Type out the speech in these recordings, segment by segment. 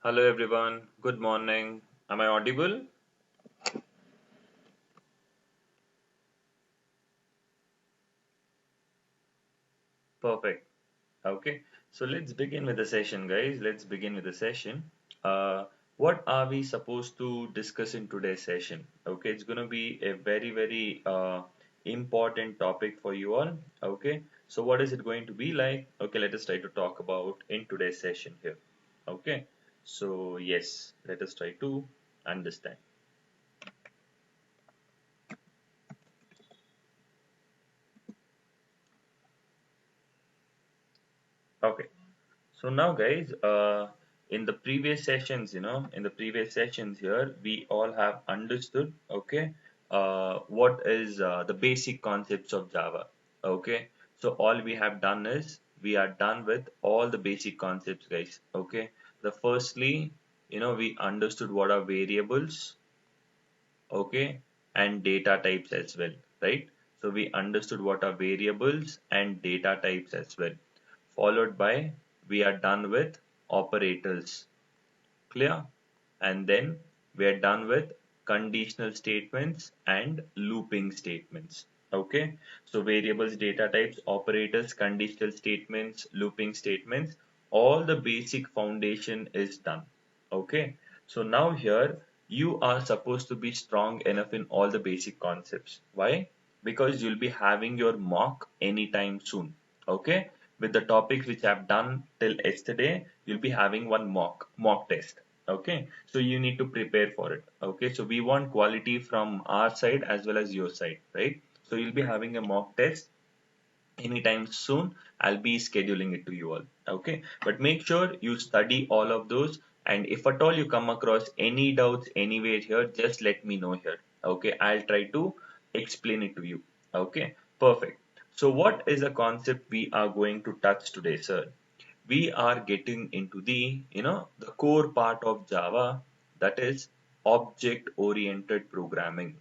Hello everyone, good morning. Am I audible? Perfect. Okay, so let's begin with the session, guys. Let's begin with the session. Uh, what are we supposed to discuss in today's session? Okay, it's going to be a very important topic for you all. Okay, so what is it going to be like? Okay, let us try to talk about in today's session here. Okay, so yes, let us try to understand. Okay. So now guys, in the previous sessions, in the previous sessions here, we all have understood, okay, what is the basic concepts of Java, okay. So all we have done is we are done with all the basic concepts, guys, okay. The firstly, we understood what are variables, okay, and data types as well, right? So we understood what are variables and data types as well, followed by we are done with operators, clear, and then we are done with conditional statements and looping statements, okay. So variables, data types, operators, conditional statements, looping statements, all the basic foundation is done, okay. So now here you are supposed to be strong enough in all the basic concepts. Why? Because you'll be having your mock anytime soon, okay. With the topics which I've done till yesterday, you'll be having one mock test, okay. So you need to prepare for it, okay. So we want quality from our side as well as your side, right? So you'll be having a mock test anytime soon. I'll be scheduling it to you all, okay. But make sure you study all of those, and if at all you come across any doubts anywhere here, just let me know here, okay. I'll try to explain it to you, okay. Perfect. So what is the concept we are going to touch today, sir? We are getting into the core part of Java, that is object oriented programming,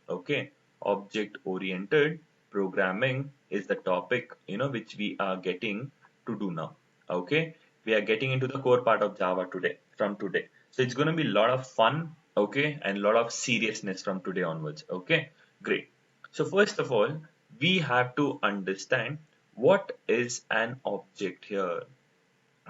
okay. Object oriented programming is the topic which we are getting to do now, okay. We are getting into the core part of Java today, from today. So it's going to be a lot of fun, okay, and a lot of seriousness from today onwards, okay. Great. So first of all, we have to understand what is an object here.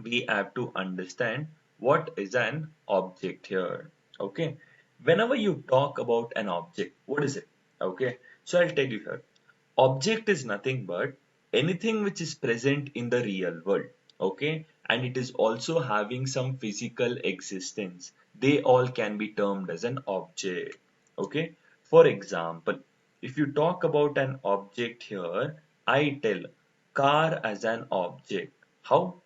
We have to understand what is an object here, okay. Whenever you talk about an object, what is it, okay? So I'll tell you here. Object is nothing but anything which is present in the real world, okay, and it is also having some physical existence. They all can be termed as an object, okay. For example, if you talk about an object here, I tell car as an object. How?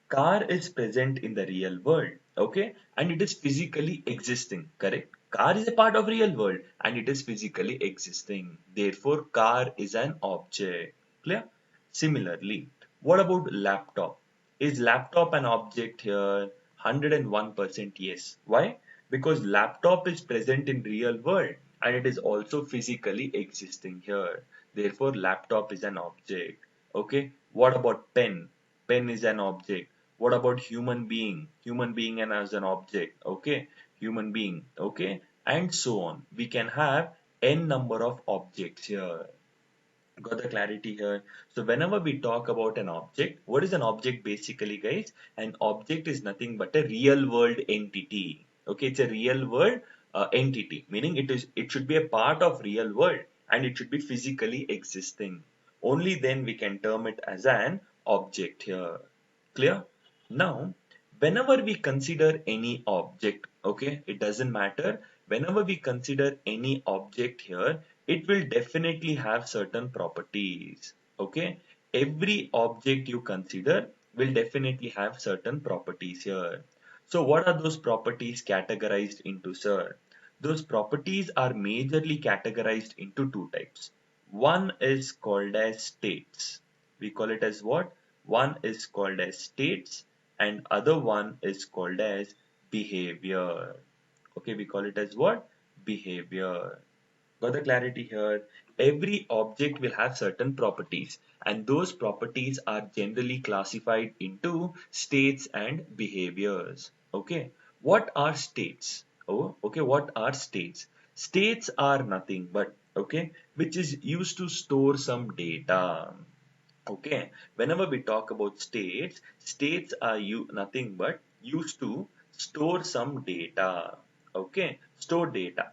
Car is present in the real world, okay, and it is physically existing, correct? Car is a part of real world and it is physically existing, therefore car is an object, clear? Similarly, what about laptop? Is laptop an object here? 101% yes. Why? Because laptop is present in real world and it is also physically existing here, therefore laptop is an object, okay. What about pen? Pen is an object. What about human being? Human being and as an object, okay. Human being, okay, and so on. We can have n number of objects here. Got the clarity here? So whenever we talk about an object, what is an object basically, guys? An object is nothing but a real world entity, okay. It's a real world entity, meaning it should be a part of real world and it should be physically existing. Only then we can term it as an object here. Clear? Now, whenever we consider any object, okay, it doesn't matter. Whenever we consider any object here, it will definitely have certain properties, okay. Every object you consider will definitely have certain properties here. So what are those properties categorized into, sir? Those properties are majorly categorized into two types. One is called as states. We call it as what? One is called as states and other one is called as behavior. Okay, we call it as what? Behavior. Got the clarity here? Every object will have certain properties and those properties are generally classified into states and behaviors. Okay. what are states? Oh, okay, what are states? States are nothing but, okay, which is used to store some data. Okay, whenever we talk about states, states are nothing but used to store some data. Okay, store data.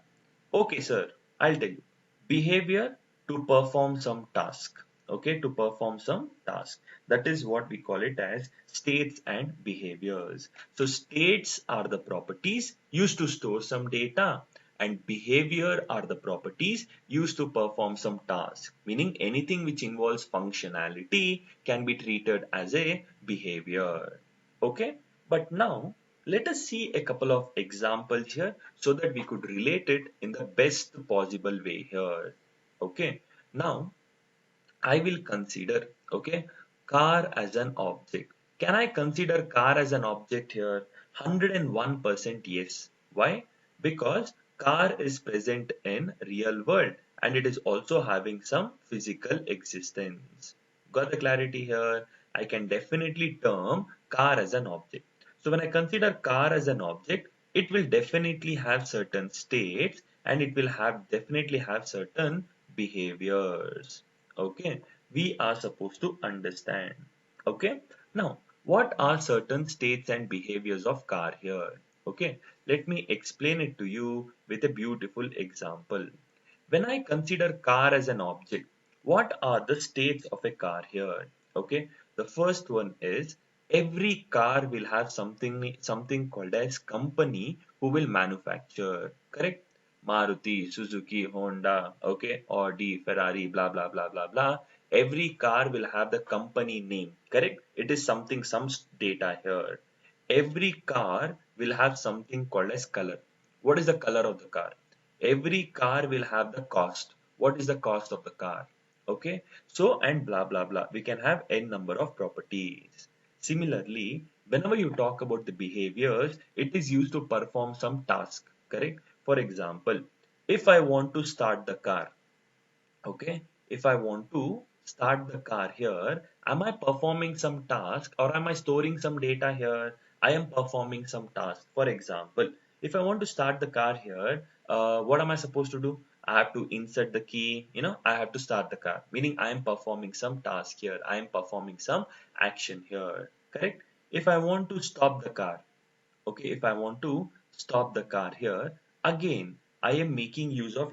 Okay, sir, I'll tell you. Behavior to perform some task. Okay, to perform some task. That is what we call it as states and behaviors. So states are the properties used to store some data, and behavior are the properties used to perform some task. Meaning anything which involves functionality can be treated as a behavior. Okay, but now let us see a couple of examples here so that we could relate it in the best possible way here. Okay, now I will consider, okay, car as an object. Can I consider car as an object here? 101% yes. Why? Because car is present in real world and it is also having some physical existence. Got the clarity here? I can definitely term car as an object. So when I consider car as an object, it will definitely have certain states and it will have definitely have certain behaviors. Okay, we are supposed to understand. Okay, now what are certain states and behaviors of car here? Okay, let me explain it to you with a beautiful example. When I consider car as an object, what are the states of a car here? Okay, the first one is every car will have something called as company who will manufacture. Correct? Maruti, Suzuki, Honda, okay, Audi, Ferrari, blah blah blah blah blah. Every car will have the company name. Correct? It is something, some data here. Every car will have something called as color. What is the color of the car? Every car will have the cost. What is the cost of the car? Okay, so and blah blah blah. We can have n number of properties. Similarly, whenever you talk about the behaviors, it is used to perform some task. Correct? For example, if I want to start the car, okay, if I want to start the car here, am I performing some task or am I storing some data here? I am performing some task. For example, if I want to start the car here, what am I supposed to do? I have to insert the key, I have to start the car, meaning I am performing some task here. I am performing some action here. Correct? If I want to stop the car, okay, if I want to stop the car here, again I am making use of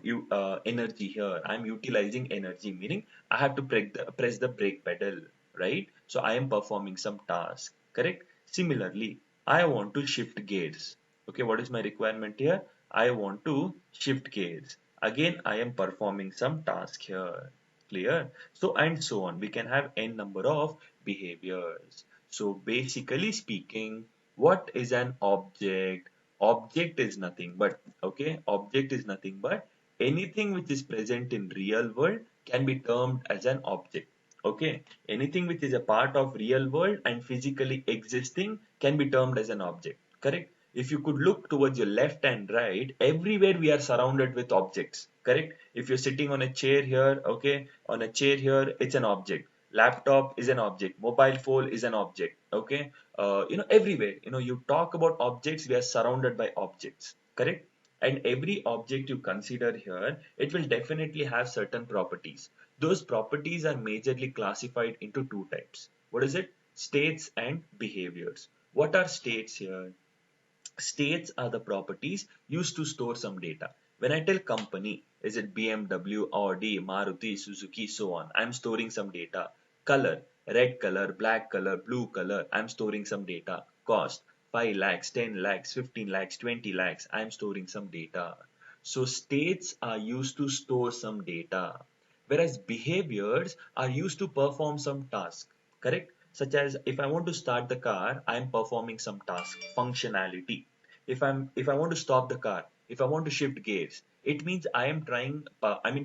energy here. I'm utilizing energy, meaning I have to press the brake pedal, right? So I am performing some task. Correct? Similarly, I want to shift gears. Okay, what is my requirement here? I want to shift gears. Again, I am performing some task here. Clear? So and so on, we can have n number of behaviors. So basically speaking, what is an object? Object is nothing but, okay, object is nothing but anything which is present in real world can be termed as an object. Okay, anything which is a part of real world and physically existing can be termed as an object. Correct? If you could look towards your left and right, everywhere we are surrounded with objects. Correct? If you're sitting on a chair here, okay, on a chair here, it's an object. Laptop is an object. Mobile phone is an object. Okay, everywhere, you talk about objects, we are surrounded by objects. Correct? And every object you consider here, it will definitely have certain properties. Those properties are majorly classified into two types. What is it? States and behaviors. What are states here? States are the properties used to store some data. When I tell company, is it BMW, Audi, Maruti, Suzuki, so on, I'm storing some data. Color, red color, black color, blue color, I'm storing some data. Cost, 5 lakhs, 10 lakhs, 15 lakhs, 20 lakhs, I'm storing some data. So states are used to store some data, whereas behaviors are used to perform some task. Correct? Such as if I want to start the car, I am performing some task, functionality. If I want to stop the car, if I want to shift gears, it means I am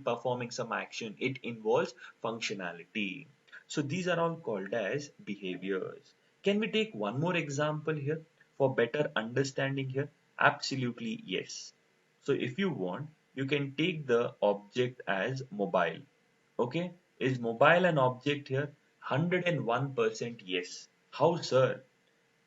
performing some action. It involves functionality. So these are all called as behaviors. Can we take one more example here for better understanding here? Absolutely yes. So if you want, you can take the object as mobile. Okay, is mobile an object here? 101% yes. How, sir?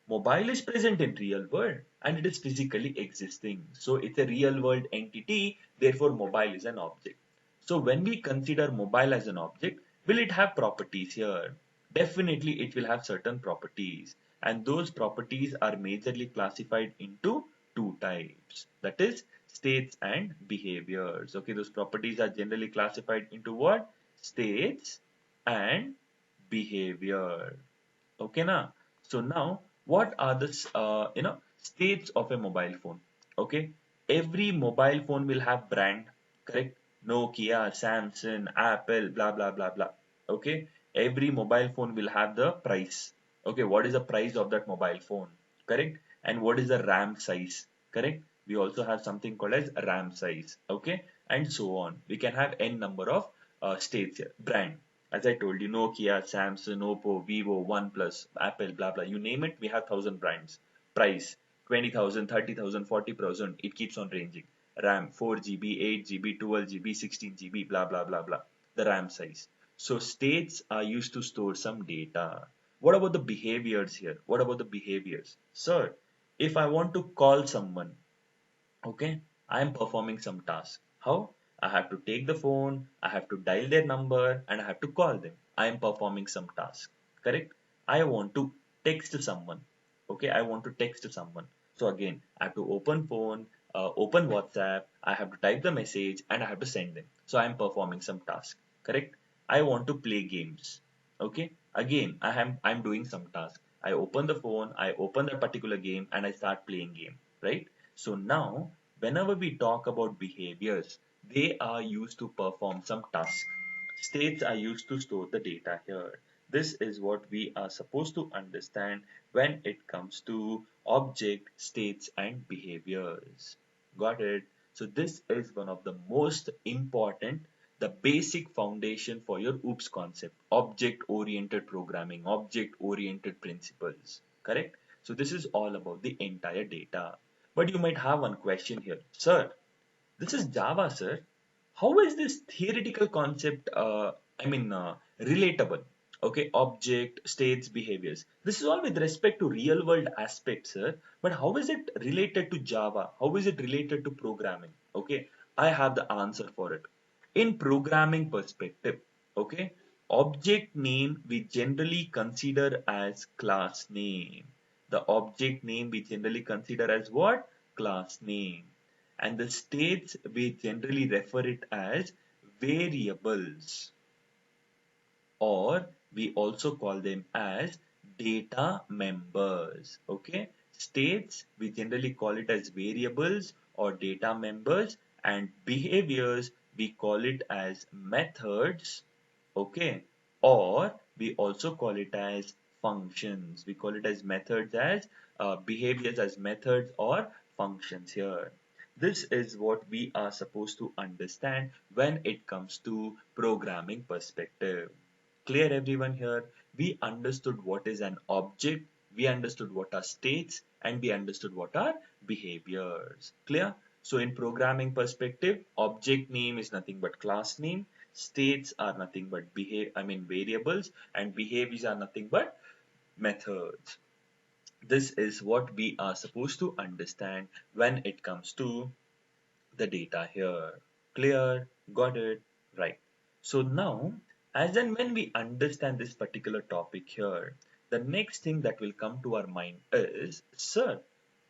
Mobile is present in real world and it is physically existing. So it's a real world entity, therefore mobile is an object. So when we consider mobile as an object, will it have properties here? Definitely it will have certain properties, and those properties are majorly classified into two types, that is states and behaviors. Okay, those properties are generally classified into what? States and behavior. Okay, now, so now what are the states of a mobile phone? Okay, every mobile phone will have brand, correct? Nokia, Samsung, Apple, blah blah blah blah. Okay, every mobile phone will have the price. Okay, what is the price of that mobile phone? Correct? And what is the RAM size? Correct? We also have something called as RAM size. Okay, and so on. We can have n number of states here. Brand, as I told you, Nokia, Samsung, Oppo, Vivo, OnePlus, Apple, blah blah. You name it, we have 1,000 brands. Price 20,000, 30,000, 40,000. It keeps on ranging. RAM 4 GB, 8 GB, 12 GB, 16 GB, blah blah blah blah. The RAM size. So states are used to store some data. What about the behaviors here? What about the behaviors? Sir, if I want to call someone, okay, I am performing some task. How? I have to take the phone, I have to dial their number, and I have to call them. I am performing some task. Correct? I want to text someone. Okay, I want to text someone. So again, I have to open phone, open WhatsApp, I have to type the message, and I have to send them. So I am performing some task. Correct? I want to play games. Okay, again, I'm doing some task. I open the phone, I open that particular game, and I start playing game. Right? So now, whenever we talk about behaviors, they are used to perform some task. States are used to store the data here. This is what we are supposed to understand when it comes to object, states, and behaviors. Got it? So this is one of the most important, the basic foundation for your OOPS concept, object-oriented programming, object-oriented principles. Correct? So this is all about the entire data. But you might have one question here. Sir, this is Java, sir. How is this theoretical concept, relatable? Okay, object, states, behaviors. This is all with respect to real world aspects, sir. But how is it related to Java? How is it related to programming? Okay, I have the answer for it. In programming perspective, okay, object name we generally consider as class name. The object name we generally consider as what? Class name. And the states we generally refer it as variables, or we also call them as data members. Okay, states we generally call it as variables or data members, and behaviors we call it as methods. Okay, or we also call it as functions. We call it as methods as behaviors as methods or functions here. This is what we are supposed to understand when it comes to programming perspective. Clear everyone here? We understood what is an object, we understood what are states, and we understood what are behaviors. Clear? So in programming perspective, object name is nothing but class name, states are nothing but variables, and behaviors are nothing but methods. This is what we are supposed to understand when it comes to the data here. Clear? Got it? Right. So now, as and when we understand this particular topic here, the next thing that will come to our mind is, sir,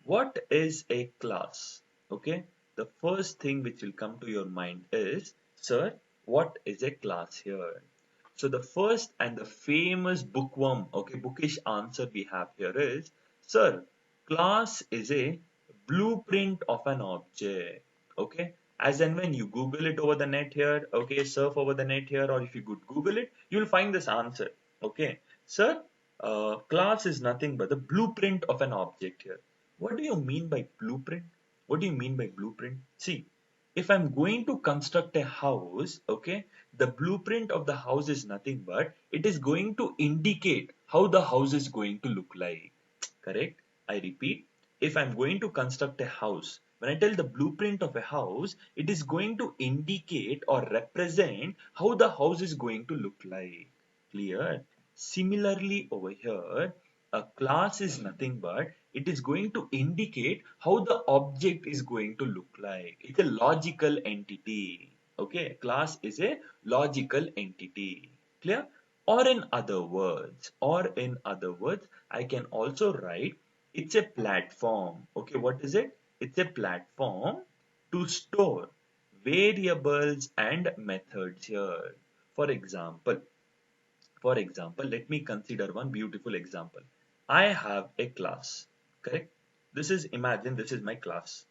what is a class? Okay. The first thing which will come to your mind is, sir, what is a class here? So the first and the famous bookworm, okay, bookish answer we have here is, sir, class is a blueprint of an object. Okay, as and when you Google it over the net here, okay, surf over the net here, or if you could Google it, you'll find this answer. Okay, sir, class is nothing but the blueprint of an object here. What do you mean by blueprint? What do you mean by blueprint? See, if I'm going to construct a house, okay, the blueprint of the house is nothing but it is going to indicate how the house is going to look like. Correct? I repeat, if I'm going to construct a house, when I tell the blueprint of a house, it is going to indicate or represent how the house is going to look like. Clear? Similarly over here, a class is nothing but it is going to indicate how the object is going to look like. It's a logical entity. Okay, class is a logical entity. Clear? Or in other words, I can also write it's a platform. Okay, what is it? It's a platform to store variables and methods here. For example, let me consider one beautiful example. I have a class, correct? Imagine this is my class.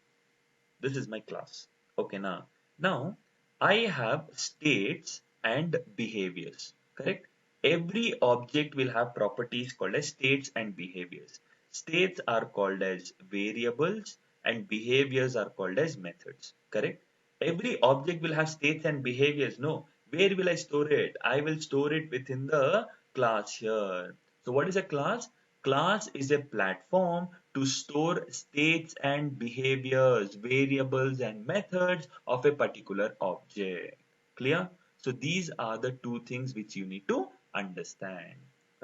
This is my class. Okay, now I have states and behaviors, correct? Every object will have properties called as states and behaviors. States are called as variables and behaviors are called as methods, correct? Every object will have states and behaviors. No, where will I store it? I will store it within the class here. So what is a class? Class is a platform to store states and behaviors, variables and methods of a particular object. Clear? So these are the two things which you need to understand,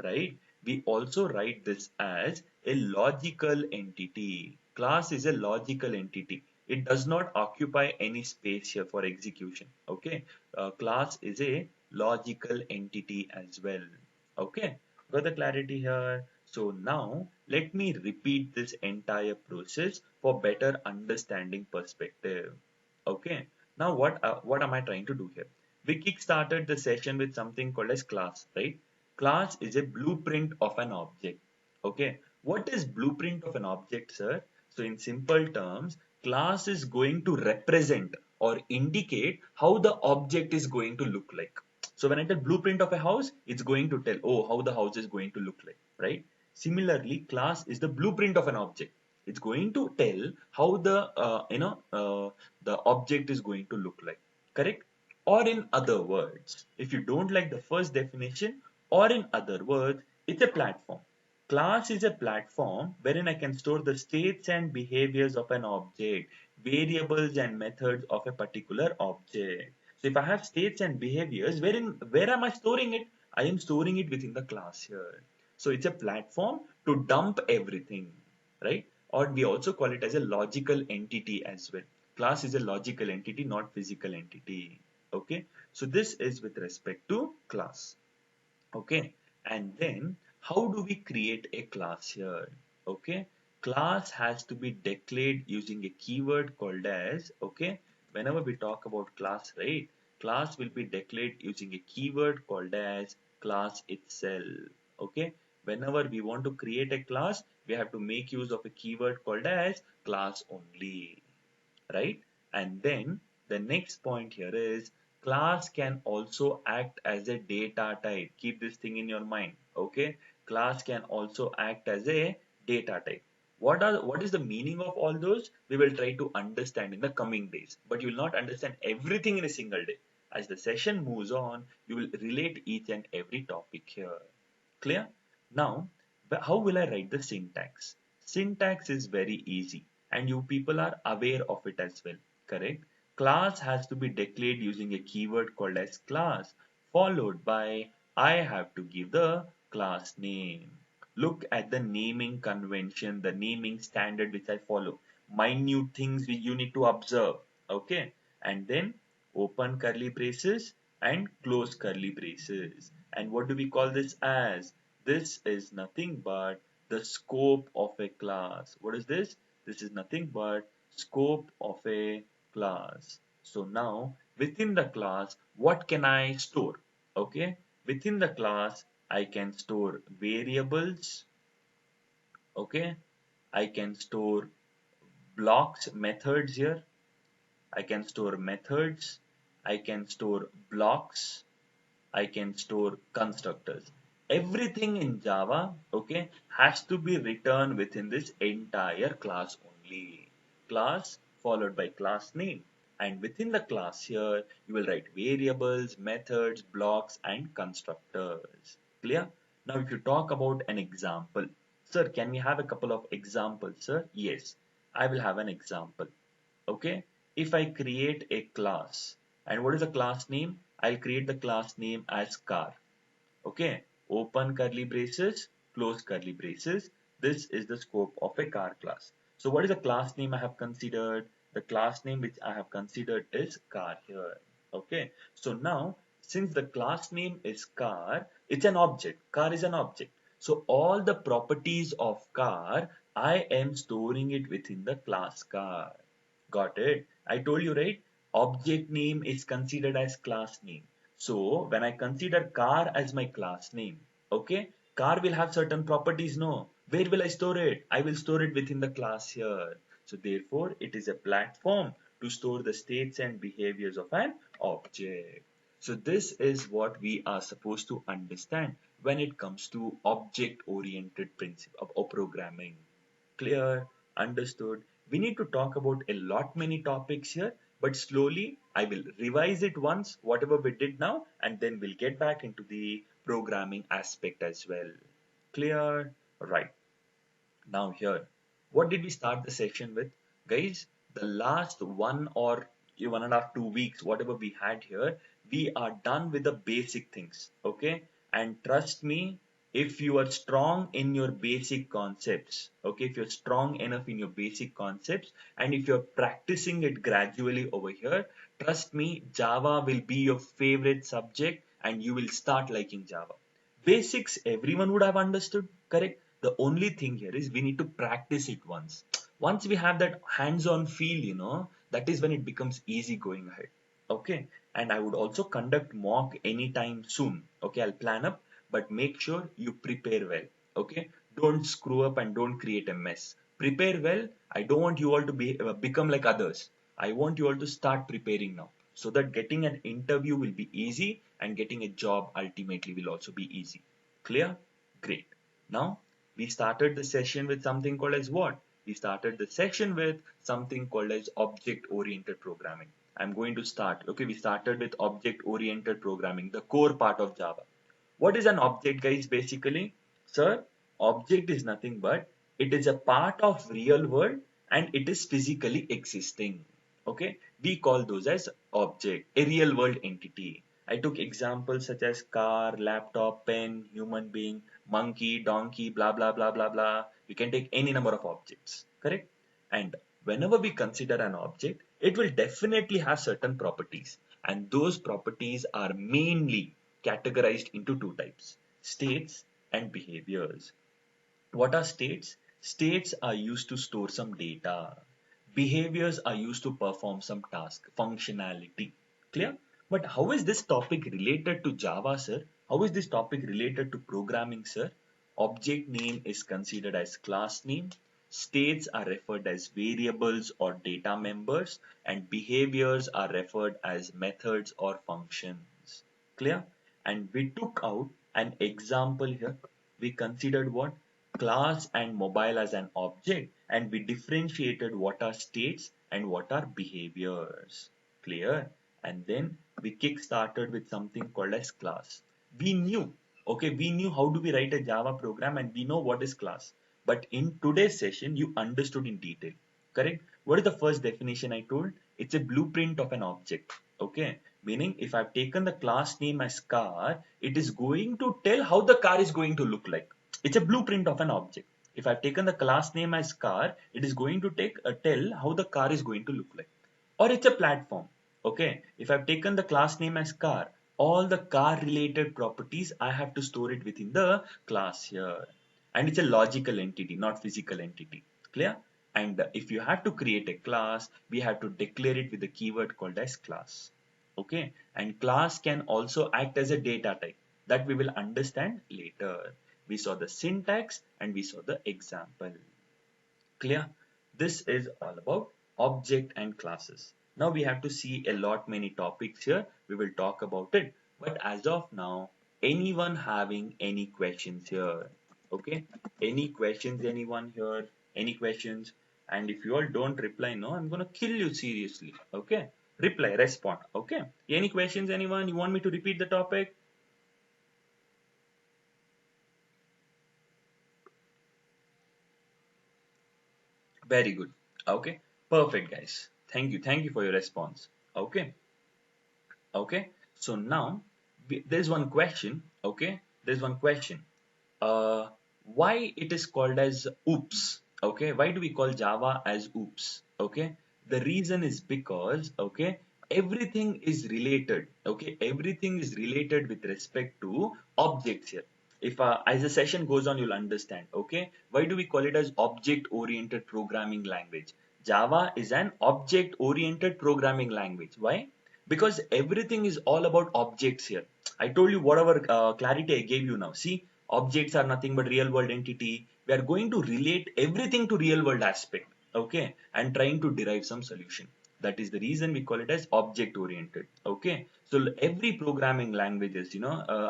right? We also write this as a logical entity. Class is a logical entity. It does not occupy any space here for execution. Okay. Class is a logical entity as well. Okay. Got the clarity here? So now let me repeat this entire process for better understanding perspective. Okay. Now what am I trying to do here? We kick-started the session with something called as class, right? Class is a blueprint of an object. Okay. What is blueprint of an object, sir? So in simple terms, class is going to represent or indicate how the object is going to look like. So when I tell blueprint of a house, it's going to tell, oh, how the house is going to look like, right? Similarly, class is the blueprint of an object. It's going to tell how the object is going to look like, correct? Or in other words, if you don't like the first definition, or in other words, it's a platform. Class is a platform wherein I can store the states and behaviors of an object, variables and methods of a particular object. So if I have states and behaviors, where am I storing it? I am storing it within the class here. So it's a platform to dump everything, right? Or we also call it as a logical entity as well. Class is a logical entity, not physical entity. Okay. So this is with respect to class. Okay. And then how do we create a class here? Okay. Class has to be declared using a keyword called as, okay. Whenever we talk about class, right? Class will be declared using a keyword called as class itself. Okay. Whenever we want to create a class, we have to make use of a keyword called as class only, right? And then the next point here is class can also act as a data type. Keep this thing in your mind. Okay. Class can also act as a data type. What is the meaning of all those? We will try to understand in the coming days, but you will not understand everything in a single day. As the session moves on, you will relate each and every topic here. Clear? Now, how will I write the syntax? Syntax is very easy and you people are aware of it as well, correct? Class has to be declared using a keyword called as class, followed by I have to give the class name. Look at the naming convention, the naming standard which I follow. Minute things which you need to observe, okay? And then open curly braces and close curly braces. And what do we call this as? This is nothing but the scope of a class. What is this? This is nothing but scope of a class. So now within the class, what can I store? Okay, within the class, I can store variables. Okay, I can store blocks, methods here. I can store methods. I can store blocks. I can store constructors. Everything in Java, okay, has to be returned within this entire class only. Class followed by class name. And within the class here, you will write variables, methods, blocks, and constructors. Clear? Now, if you talk about an example, sir, can we have a couple of examples, sir? Yes, I will have an example. Okay, if I create a class, and what is the class name? I'll create the class name as car. Okay, open curly braces, close curly braces. This is the scope of a car class. So what is the class name I have considered? The class name which I have considered is car here. Okay. So now, since the class name is car, it's an object. Car is an object. So all the properties of car, I am storing it within the class car. Got it? I told you, right? Object name is considered as class name. So when I consider car as my class name, okay, car will have certain properties, no? Where will I store it? I will store it within the class here. So therefore, it is a platform to store the states and behaviors of an object. So this is what we are supposed to understand when it comes to object-oriented principle of programming. Clear? Understood? We need to talk about a lot many topics here, but slowly I will revise it once, whatever we did now, and then we'll get back into the programming aspect as well. Clear? Right. Now here, what did we start the session with? Guys, the last 1 or 1.5, 2 weeks, whatever we had here, we are done with the basic things. Okay? And trust me, if you are strong in your basic concepts, okay, if you're strong enough in your basic concepts, and if you're practicing it gradually over here, trust me, Java will be your favorite subject and you will start liking Java. Basics everyone would have understood, correct? The only thing here is we need to practice it once. Once we have that hands-on feel, that is when it becomes easy going ahead. Okay. And I would also conduct mock anytime soon. Okay. I'll plan up, but make sure you prepare well. Okay. Don't screw up and don't create a mess. Prepare well. I don't want you all to become like others. I want you all to start preparing now so that getting an interview will be easy and getting a job ultimately will also be easy. Clear? Great. Now we started the session with something called as what? We started the session with something called as object-oriented programming. I'm going to start. Okay, we started with object-oriented programming, the core part of Java. What is an object, guys, basically? Sir, object is nothing but it is a part of real world and it is physically existing. Okay, we call those as object, a real world entity. I took examples such as car, laptop, pen, human being, monkey, donkey, blah blah blah blah blah. You can take any number of objects, correct? And whenever we consider an object, it will definitely have certain properties. And those properties are mainly categorized into two types, states and behaviors. What are states? States are used to store some data. Behaviors are used to perform some task, functionality. Clear? But how is this topic related to Java, sir? How is this topic related to programming, sir? Object name is considered as class name. States are referred as variables or data members, and behaviors are referred as methods or functions. Clear? And we took out an example here. We considered what? Class and mobile as an object, and we differentiated what are states and what are behaviors. Clear? And then we kick started with something called as class. We knew, okay, we knew how do we write a Java program and we know what is class. But in today's session, you understood in detail. Correct? What is the first definition I told? It's a blueprint of an object. Okay? Meaning if I've taken the class name as car, it is going to tell how the car is going to look like. It's a blueprint of an object. If I've taken the class name as car, it is going to tell how the car is going to look like. Or it's a platform. Okay. If I've taken the class name as car, all the car related properties, I have to store it within the class here. And it's a logical entity, not physical entity. Clear? And if you have to create a class, we have to declare it with a keyword called as class. Okay. And class can also act as a data type that we will understand later. We saw the syntax and we saw the example. Clear? This is all about object and classes. Now we have to see a lot many topics here. We will talk about it. But as of now, anyone having any questions here? Okay? Any questions, anyone here? Any questions? And if you all don't reply, no, I'm gonna kill you seriously. Okay? Reply, respond. Okay? Any questions, anyone? You want me to repeat the topic? Very good. Okay. Perfect, guys. Thank you. Thank you for your response. Okay. Okay. So now there's one question. Okay. There's one question. Uh, why it is called as oops? Okay, why do we call Java as oops? Okay, the reason is because, okay, everything is related. Okay, everything is related with respect to objects here. If as the session goes on, you'll understand. Okay, why do we call it as object oriented programming language? Java is an object oriented programming language. Why? Because everything is all about objects here. I told you whatever clarity I gave you now. See, objects are nothing but real world entity. We are going to relate everything to real world aspect, okay, and trying to derive some solution. That is the reason we call it as object oriented. Okay, so every programming languages,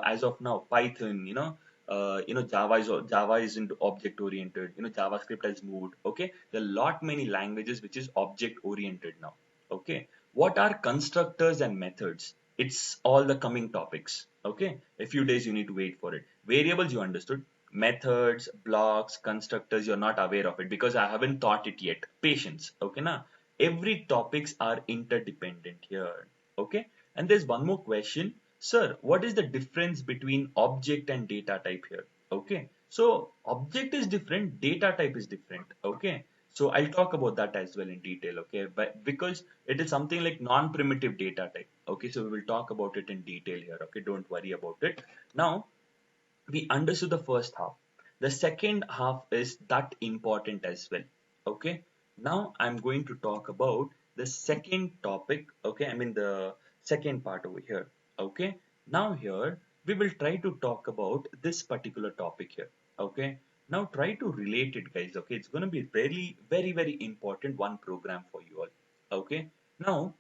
as of now, Python, Java is into object oriented. JavaScript has moved. Okay, there are lot many languages which is object oriented now. Okay, what are constructors and methods? It's all the coming topics. Okay, a few days you need to wait for it. Variables you understood. Methods, blocks, constructors, you're not aware of it because I haven't taught it yet. Patience. Okay, now every topics are interdependent here. Okay, and there's one more question. Sir, what is the difference between object and data type here? Okay, so object is different, data type is different. Okay, so I'll talk about that as well in detail. Okay, but because it is something like non-primitive data type. Okay, so we will talk about it in detail here. Okay, don't worry about it. Now, we understood the first half. The second half is that important as well. Okay. Now I'm going to talk about the second topic. Okay. I mean the second part over here. Okay. Now here we will try to talk about this particular topic here. Okay. Now try to relate it, guys. Okay. It's going to be very, very, very important one program for you all. Okay. Now,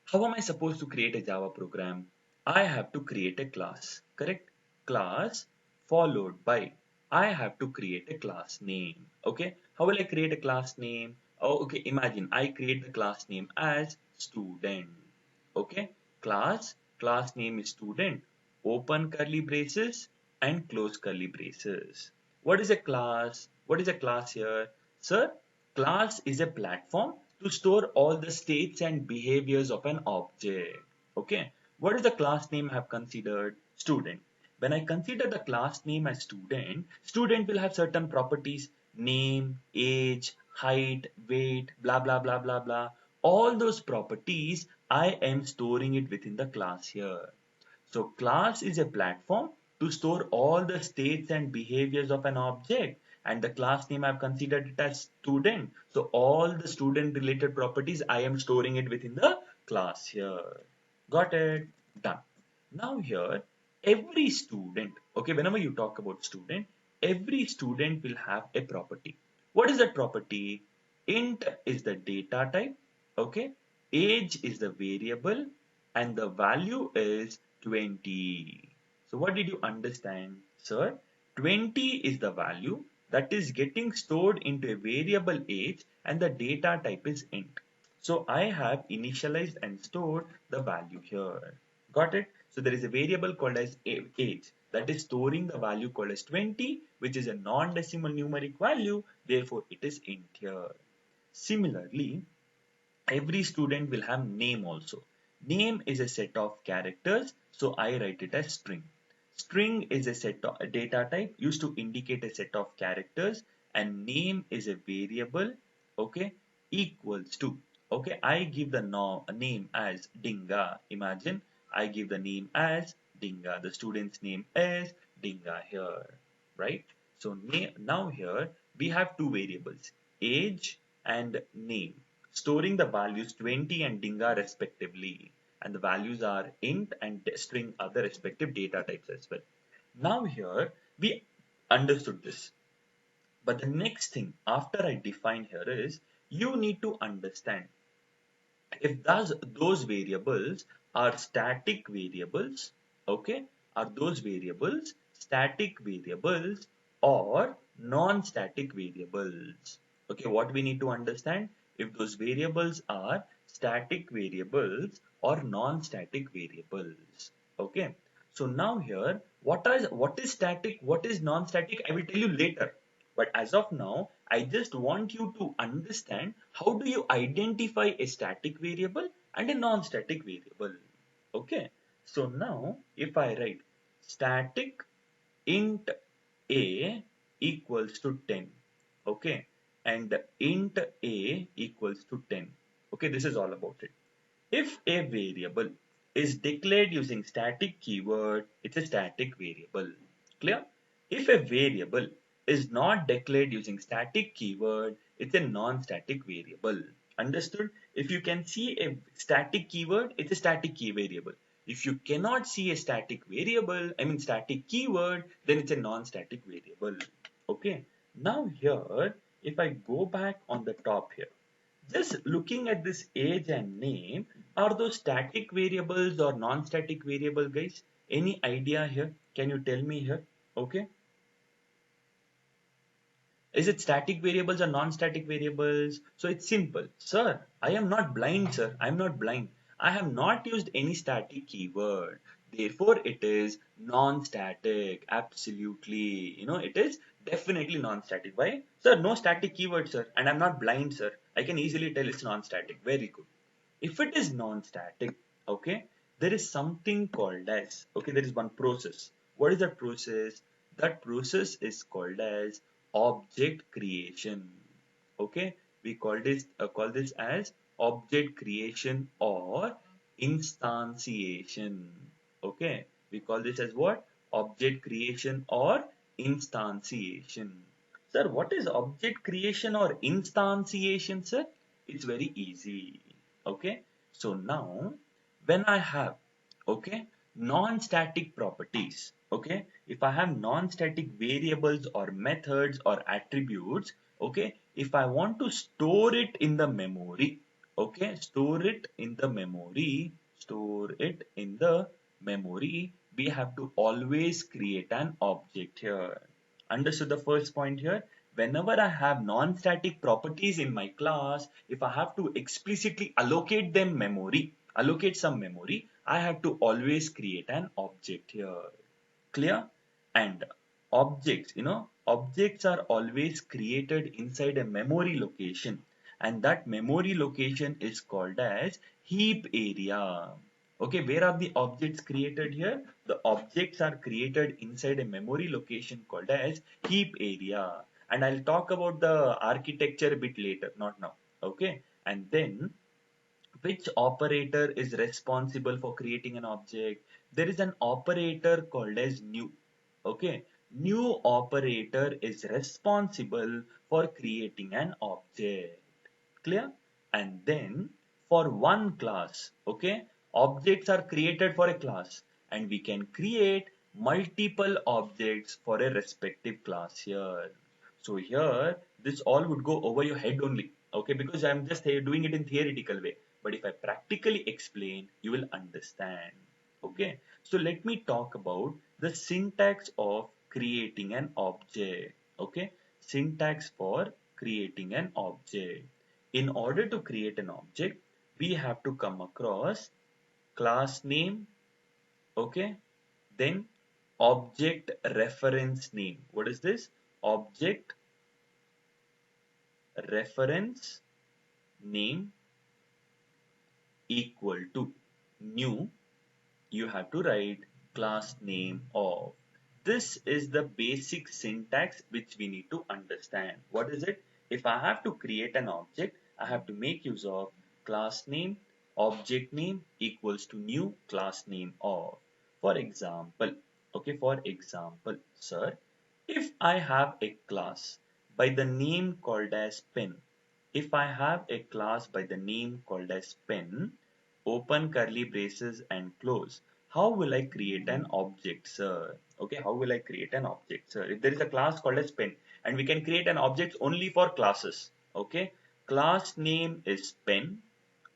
how am I supposed to create a Java program? I have to create a class, correct? Class followed by I have to create a class name. Okay, how will I create a class name? Oh, okay, imagine I create the class name as student. Okay, class name is student. Open curly braces and close curly braces. What is a class? What is a class here? Sir, class is a platform to store all the states and behaviors of an object. Okay. What is the class name I have considered? Student. When I consider the class name as student, student will have certain properties, name, age, height, weight, blah, blah, blah, blah, blah. All those properties, I am storing it within the class here. So class is a platform to store all the states and behaviors of an object, and the class name I've considered it as student. So all the student related properties I am storing it within the class here. Got it? Done. Now here every student, okay, whenever you talk about student, every student will have a property. What is that property? Int is the data type, okay, age is the variable, and the value is 20. So what did you understand, sir? 20 is the value that is getting stored into a variable age, and the data type is int. So I have initialized and stored the value here. Got it? So there is a variable called as age that is storing the value called as 20, which is a non-decimal numeric value. Therefore, it is int here. Similarly, every student will have name also. Name is a set of characters, so I write it as string. String is a set of a data type used to indicate a set of characters, and name is a variable, okay, equals to, okay, I give the name as Dinga. Imagine I give the name as Dinga. The student's name is Dinga here, right? So now here we have two variables, age and name, storing the values 20 and Dinga respectively. And the values are int and string are the respective data types as well. Now here we understood this. But the next thing after I define here is you need to understand if those variables are static variables, okay, are those variables static variables or non-static variables? Okay, what we need to understand if those variables are static variables or non-static variables. Okay, so now here what is static, what is non-static, I will tell you later. But as of now, I just want you to understand how do you identify a static variable and a non-static variable. Okay. So now if I write static int a, equals to 10. Okay, and int a equals to 10. Okay, this is all about it. If a variable is declared using static keyword, it's a static variable. Clear? If a variable is not declared using static keyword, it's a non-static variable. Understood? If you can see a static keyword, it's a static key variable. If you cannot see a static variable, I mean static keyword, then it's a non-static variable. Okay. Now here, if I go back on the top here, just looking at this age and name, are those static variables or non-static variable, guys? Any idea here? Can you tell me here? Okay. Is it static variables or non-static variables? So it's simple. Sir, I am not blind, sir. I am not blind. I have not used any static keyword. Therefore, it is non-static. Absolutely. It is definitely non-static. Why? Sir, no static keyword, sir. And I'm not blind, sir. I can easily tell it's non-static. Very good. If it is non-static, okay, there is something called as, okay, there is one process. What is that process? That process is called as object creation. Okay, we call this as object creation or instantiation. Okay, we call this as what? Object creation or instantiation. Sir, what is object creation or instantiation, sir? It's very easy. Okay, so now when I have, okay, non-static properties, okay, if I have non-static variables or methods or attributes, okay, if I want to store it in the memory, okay, store it in the memory, we have to always create an object here. Understood the first point here? Whenever I have non-static properties in my class, if I have to explicitly allocate some memory, I have to always create an object here. Clear? And objects are always created inside a memory location, and that memory location is called as heap area. Okay, where are the objects created here? The objects are created inside a memory location called as heap area. And I'll talk about the architecture a bit later, not now. Okay, and then which operator is responsible for creating an object? There is an operator called as new. Okay, new operator is responsible for creating an object. Clear? And then for one class, okay, objects are created for a class, and we can create multiple objects for a respective class here. So here, this all would go over your head only, okay, because I'm just here doing it in theoretical way. But if I practically explain, you will understand. Okay, so let me talk about the syntax of creating an object. Okay, syntax for creating an object. In order to create an object, we have to come across class name, okay, then object reference name. What is this? Object reference name equal to new. You have to write class name of. This is the basic syntax which we need to understand. What is it? If I have to create an object, I have to make use of class name, object name equals to new class name of. For example, okay, for example, sir, if I have a class by the name called as pen, if I have a class by the name called as pen, open curly braces and close. How will I create an object, sir? Okay, how will I create an object, sir? If there is a class called as pen, and we can create an object only for classes, okay? Class name is pen,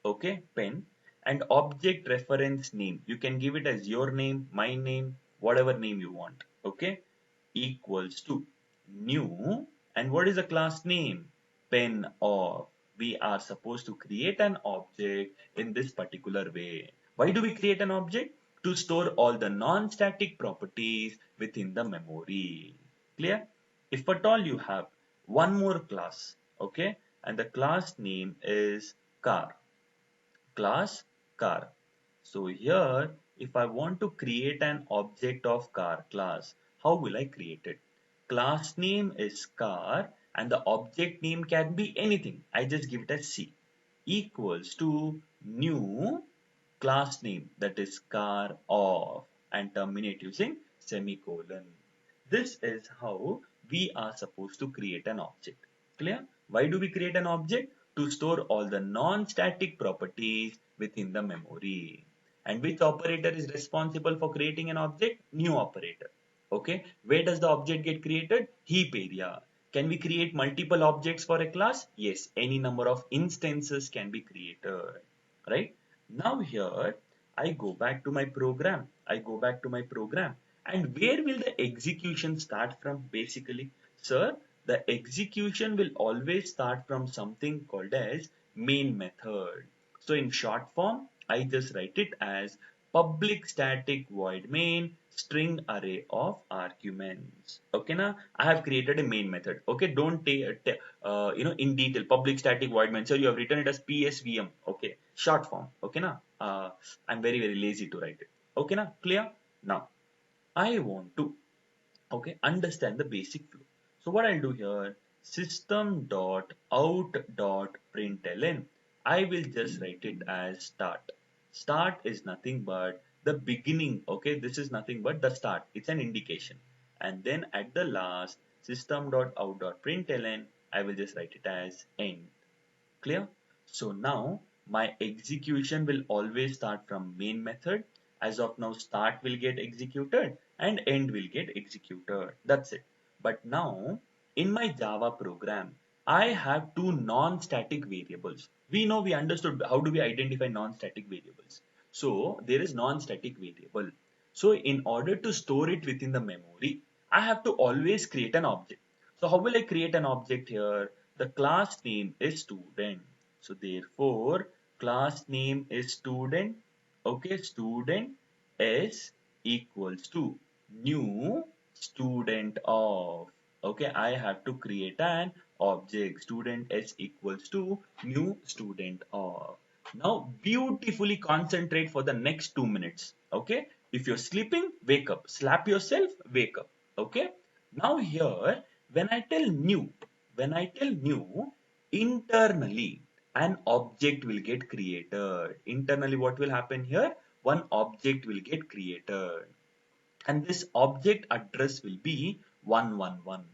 okay, pen, and object reference name. You can give it as your name, my name, whatever name you want, okay? Equals to new, and what is the class name? Pen of. We are supposed to create an object in this particular way. Why do we create an object? To store all the non-static properties within the memory. Clear? If at all you have one more class, okay, and the class name is car. Class car. So here, if I want to create an object of car class, how will I create it? class name is car and the object name can be anything. I just give it as C equals to new class name, that is car of, and terminate using semicolon. This is how we are supposed to create an object. Clear? Why do we create an object? To store all the non-static properties within the memory. And which operator is responsible for creating an object? New operator. Okay. Where does the object get created? Heap area. Can we create multiple objects for a class? Yes. Any number of instances can be created. Right? Now here, I go back to my program. And where will the execution start from basically? Sir, the execution will always start from something called as main method. So in short form, I just write it as public static void main string array of arguments. Okay, now I have created a main method. Okay, don't take in detail public static void main. So you have written it as PSVM. Okay, short form. Okay, now I'm very lazy to write it. Okay, now clear? Now I want to understand the basic flow. So what I'll do here, system dot out dot println, I will just write it as start. Start is nothing but the beginning. Okay, this is nothing but the start. It's an indication. And then at the last, system dot out dot println, I will just write it as end. Clear? So now my execution will always start from main method. As of now, start will get executed and end will get executed. That's it. But now in my Java program, I have two non-static variables. We understood how do we identify non-static variables. So there is non-static variable. So in order to store it within the memory, I have to always create an object. So how will I create an object here? The class name is student. So therefore, class name is student. Okay, student is equals to new student of. Okay, I have to create an object. Student is equals to new student of. Now beautifully concentrate for the next 2 minutes. Okay, if you're sleeping, wake up. Slap yourself, wake up. Okay, now here when I tell new, internally an object will get created. Internally, what will happen here? One object will get created. And this object address will be 111.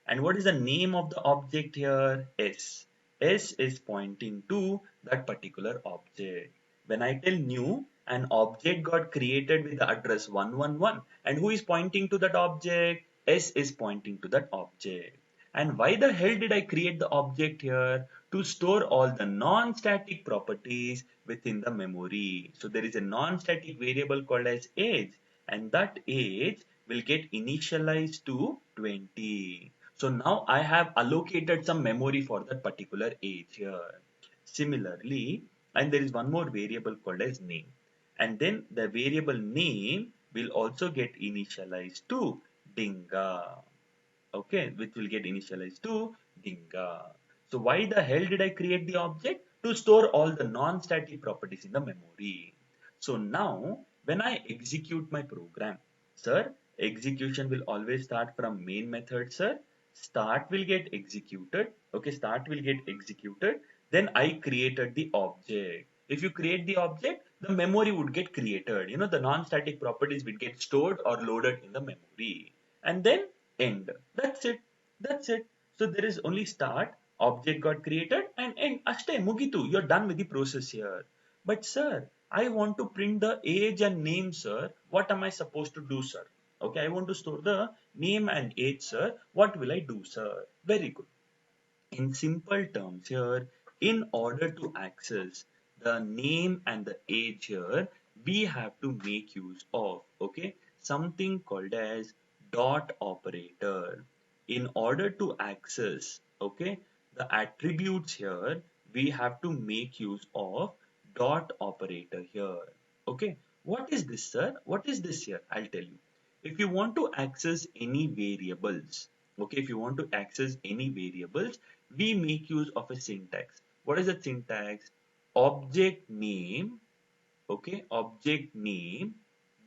And what is the name of the object here? S. S is pointing to that particular object. When I tell new, an object got created with the address 111. And who is pointing to that object? S is pointing to that object. And why the hell did I create the object here? To store all the non-static properties within the memory. So there is a non-static variable called as age, and that age will get initialized to 20. So now I have allocated some memory for that particular age here. Similarly, and there is one more variable called as name. And then the variable name will also get initialized to Dinga. Okay, which will get initialized to Dinga. So why the hell did I create the object? To store all the non-static properties in the memory. So now when I execute my program, sir, execution will always start from main method, sir. Start will get executed. Okay, start will get executed. Then I created the object. If you create the object, the memory would get created. The non-static properties will get stored or loaded in the memory. And then end. That's it. That's it. So there is only start, object got created, and end. Ashte, mugitu. You're done with the process here. But sir, I want to print the age and name, sir. What am I supposed to do, sir? Okay, I want to store the name and age, sir. What will I do, sir? Very good. In simple terms here, in order to access the name and the age here, we have to make use of, okay, something called as dot operator. In order to access, okay, the attributes here, we have to make use of dot operator here. Okay, what is this, sir? What is this here? I'll tell you. If you want to access any variables, okay, if you want to access any variables, we make use of a syntax. What is the syntax? Object name, okay, object name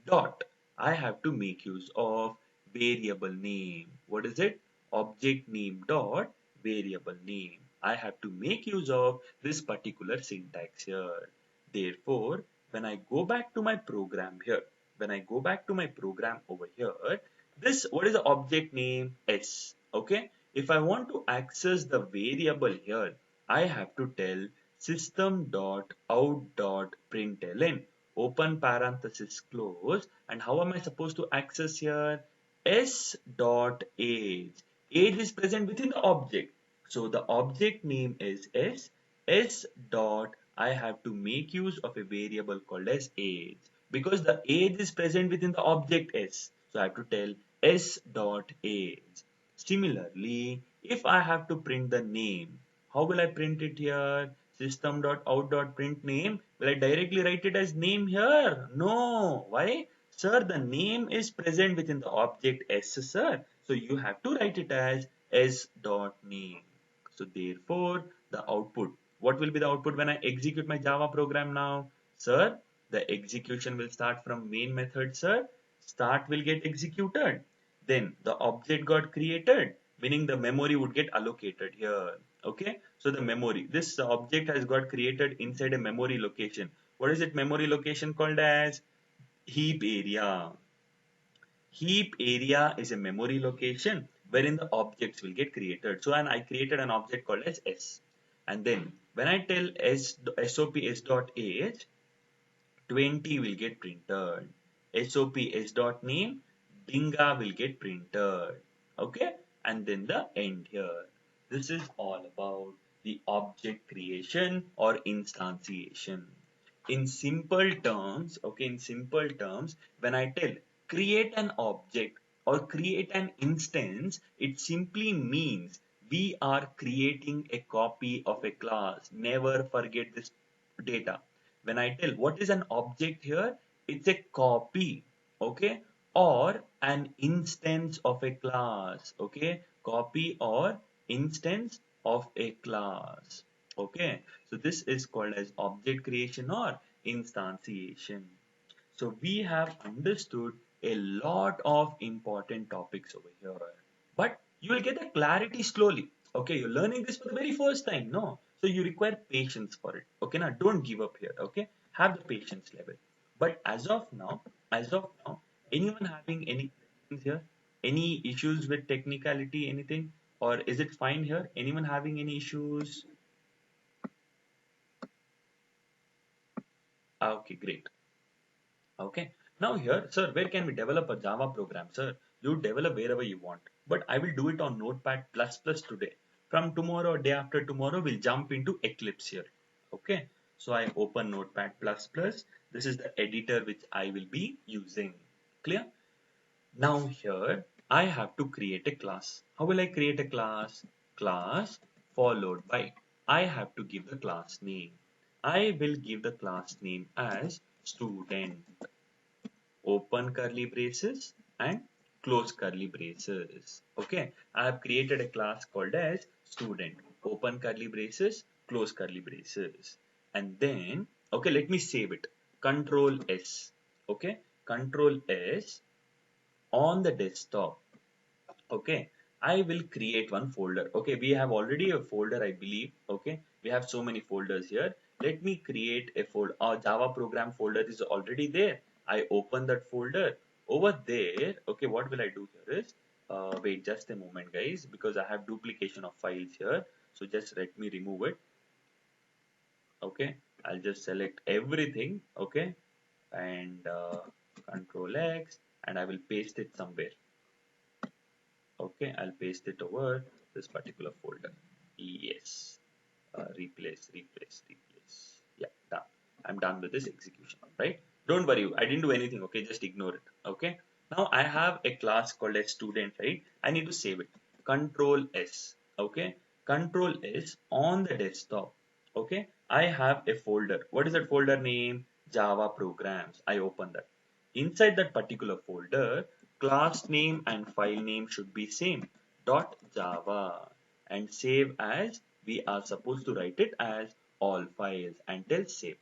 dot. I have to make use of variable name. What is it? Object name dot variable name. I have to make use of this particular syntax here. Therefore, when I go back to my program here, when I go back to my program over here, this, what is the object name? S. Okay. If I want to access the variable here, I have to tell system.out.println, open parenthesis close, and how am I supposed to access here? S dot age. Age is present within the object. So the object name is S dot, I have to make use of a variable called as age because the age is present within the object S. So I have to tell S dot age. Similarly, if I have to print the name, how will I print it here? System.out.print name. Will I directly write it as name here? No. Why? Sir, the name is present within the object S, sir. So you have to write it as S dot name. So therefore, the output. What will be the output when I execute my Java program now? Sir, the execution will start from main method, sir. Start will get executed. Then the object got created, meaning the memory would get allocated here. Okay, so the memory, this object has got created inside a memory location. What is it memory location called as? Heap area. Heap area is a memory location wherein the objects will get created. So, and I created an object called as S. And then when I tell SOP S dot age, 20 will get printed. SOP S dot name, Dinga will get printed. Okay, and then the end here. This is all about the object creation or instantiation. In simple terms, okay, in simple terms, when I tell create an object or create an instance, it simply means we are creating a copy of a class. Never forget this data. When I tell what is an object here, it's a copy, okay, or an instance of a class, okay, copy or instance of a class, okay. So this is called as object creation or instantiation. So we have understood a lot of important topics over here, but you will get the clarity slowly. Okay, you're learning this for the very first time, no? So you require patience for it. Okay, now don't give up here. Okay, have the patience level. But as of now, anyone having any questions here? Any issues with technicality, anything? Or is it fine here? Anyone having any issues? Ah, okay, great. Okay. Now here, sir, where can we develop a Java program? Sir, you develop wherever you want, but I will do it on Notepad++ today. From tomorrow or day after tomorrow, we'll jump into Eclipse here. Okay. So I open Notepad++. This is the editor which I will be using. Clear? Now here, I have to create a class. How will I create a class? Class followed by, I have to give the class name. I will give the class name as student, open curly braces and close curly braces. Okay, I have created a class called as student, open curly braces, close curly braces. And then, okay, let me save it. Control S. Okay, Control S on the desktop. Okay, I will create one folder. Okay, we have already a folder, I believe. Okay, we have so many folders here. Let me create a folder. Our Java program folder is already there. I open that folder over there. Okay, what will I do here is, wait just a moment, guys, because I have duplication of files here. So just let me remove it. Okay, I'll just select everything. Okay, and Control X, and I will paste it somewhere. Okay, I'll paste it over this particular folder. Yes, replace. Yeah, done. I'm done with this execution, right? Don't worry, I didn't do anything. Okay, just ignore it. Okay, now I have a class called a student, right? I need to save it. Control S. Okay, Control S on the desktop. Okay, I have a folder. What is that folder name? Java programs. I open that. Inside that particular folder, class name and file name should be same, .java, and save as, we are supposed to write it as all files and tell save.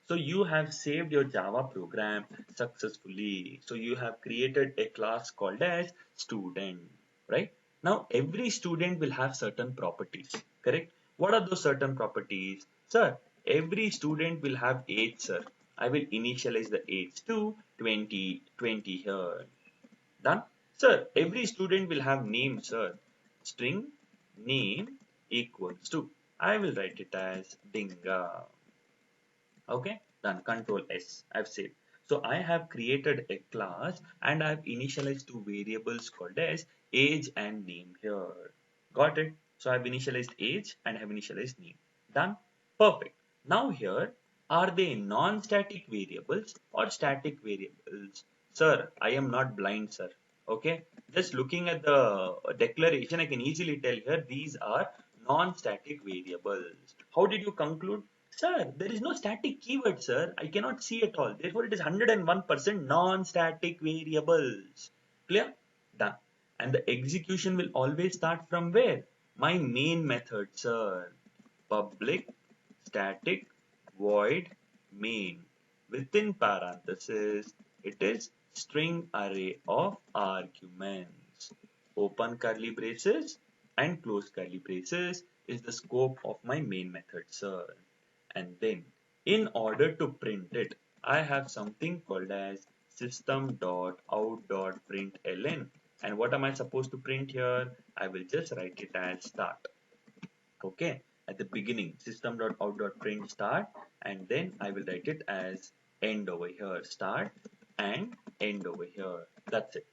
So you have saved your Java program successfully. So you have created a class called as student, right? Now every student will have certain properties, correct? What are those certain properties? Sir, every student will have age, sir. I will initialize the age to 20 here. Done? Sir, every student will have name, sir. String name equals to. I will write it as Dinga. Okay, done. Control S. I've saved. So I have created a class and I've initialized two variables called as age and name here. Got it? So I've initialized age and have initialized name. Done? Perfect. Now here, are they non-static variables or static variables? Sir, I am not blind, sir. Okay, just looking at the declaration, I can easily tell here these are non-static variables. How did you conclude? Sir, there is no static keyword, sir. I cannot see at all. Therefore, it is 101% non-static variables. Clear? Done. And the execution will always start from where? My main method, sir. Public static void main. Within parenthesis, it is string array of arguments. Open curly braces and close curly braces is the scope of my main method, sir. And then in order to print it, I have something called as system.out.println. And what am I supposed to print here? I will just write it as start. Okay, at the beginning system.out.print start, and then I will write it as end over here, start and end over here. That's it.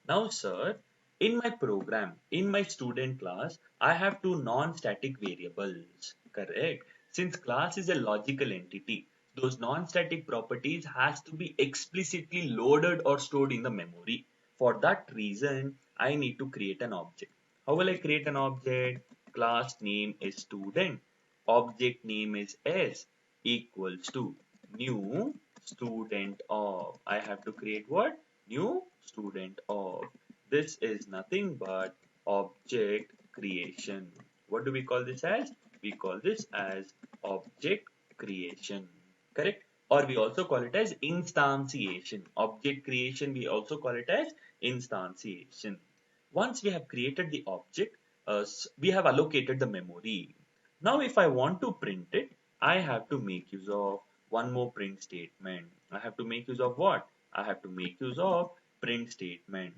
Now, sir, in my program, in my student class, I have two non-static variables, correct? Since class is a logical entity, those non-static properties has to be explicitly loaded or stored in the memory. For that reason, I need to create an object. How will I create an object? Class name is student. Object name is S equals to new student of. I have to create what? New student of. This is nothing but object creation. What do we call this as? We call this as object creation. Correct? Or we also call it as instantiation. Object creation, we also call it as instantiation. Once we have created the object, we have allocated the memory. Now, if I want to print it, I have to make use of one more print statement. I have to make use of what? I have to make use of print statement.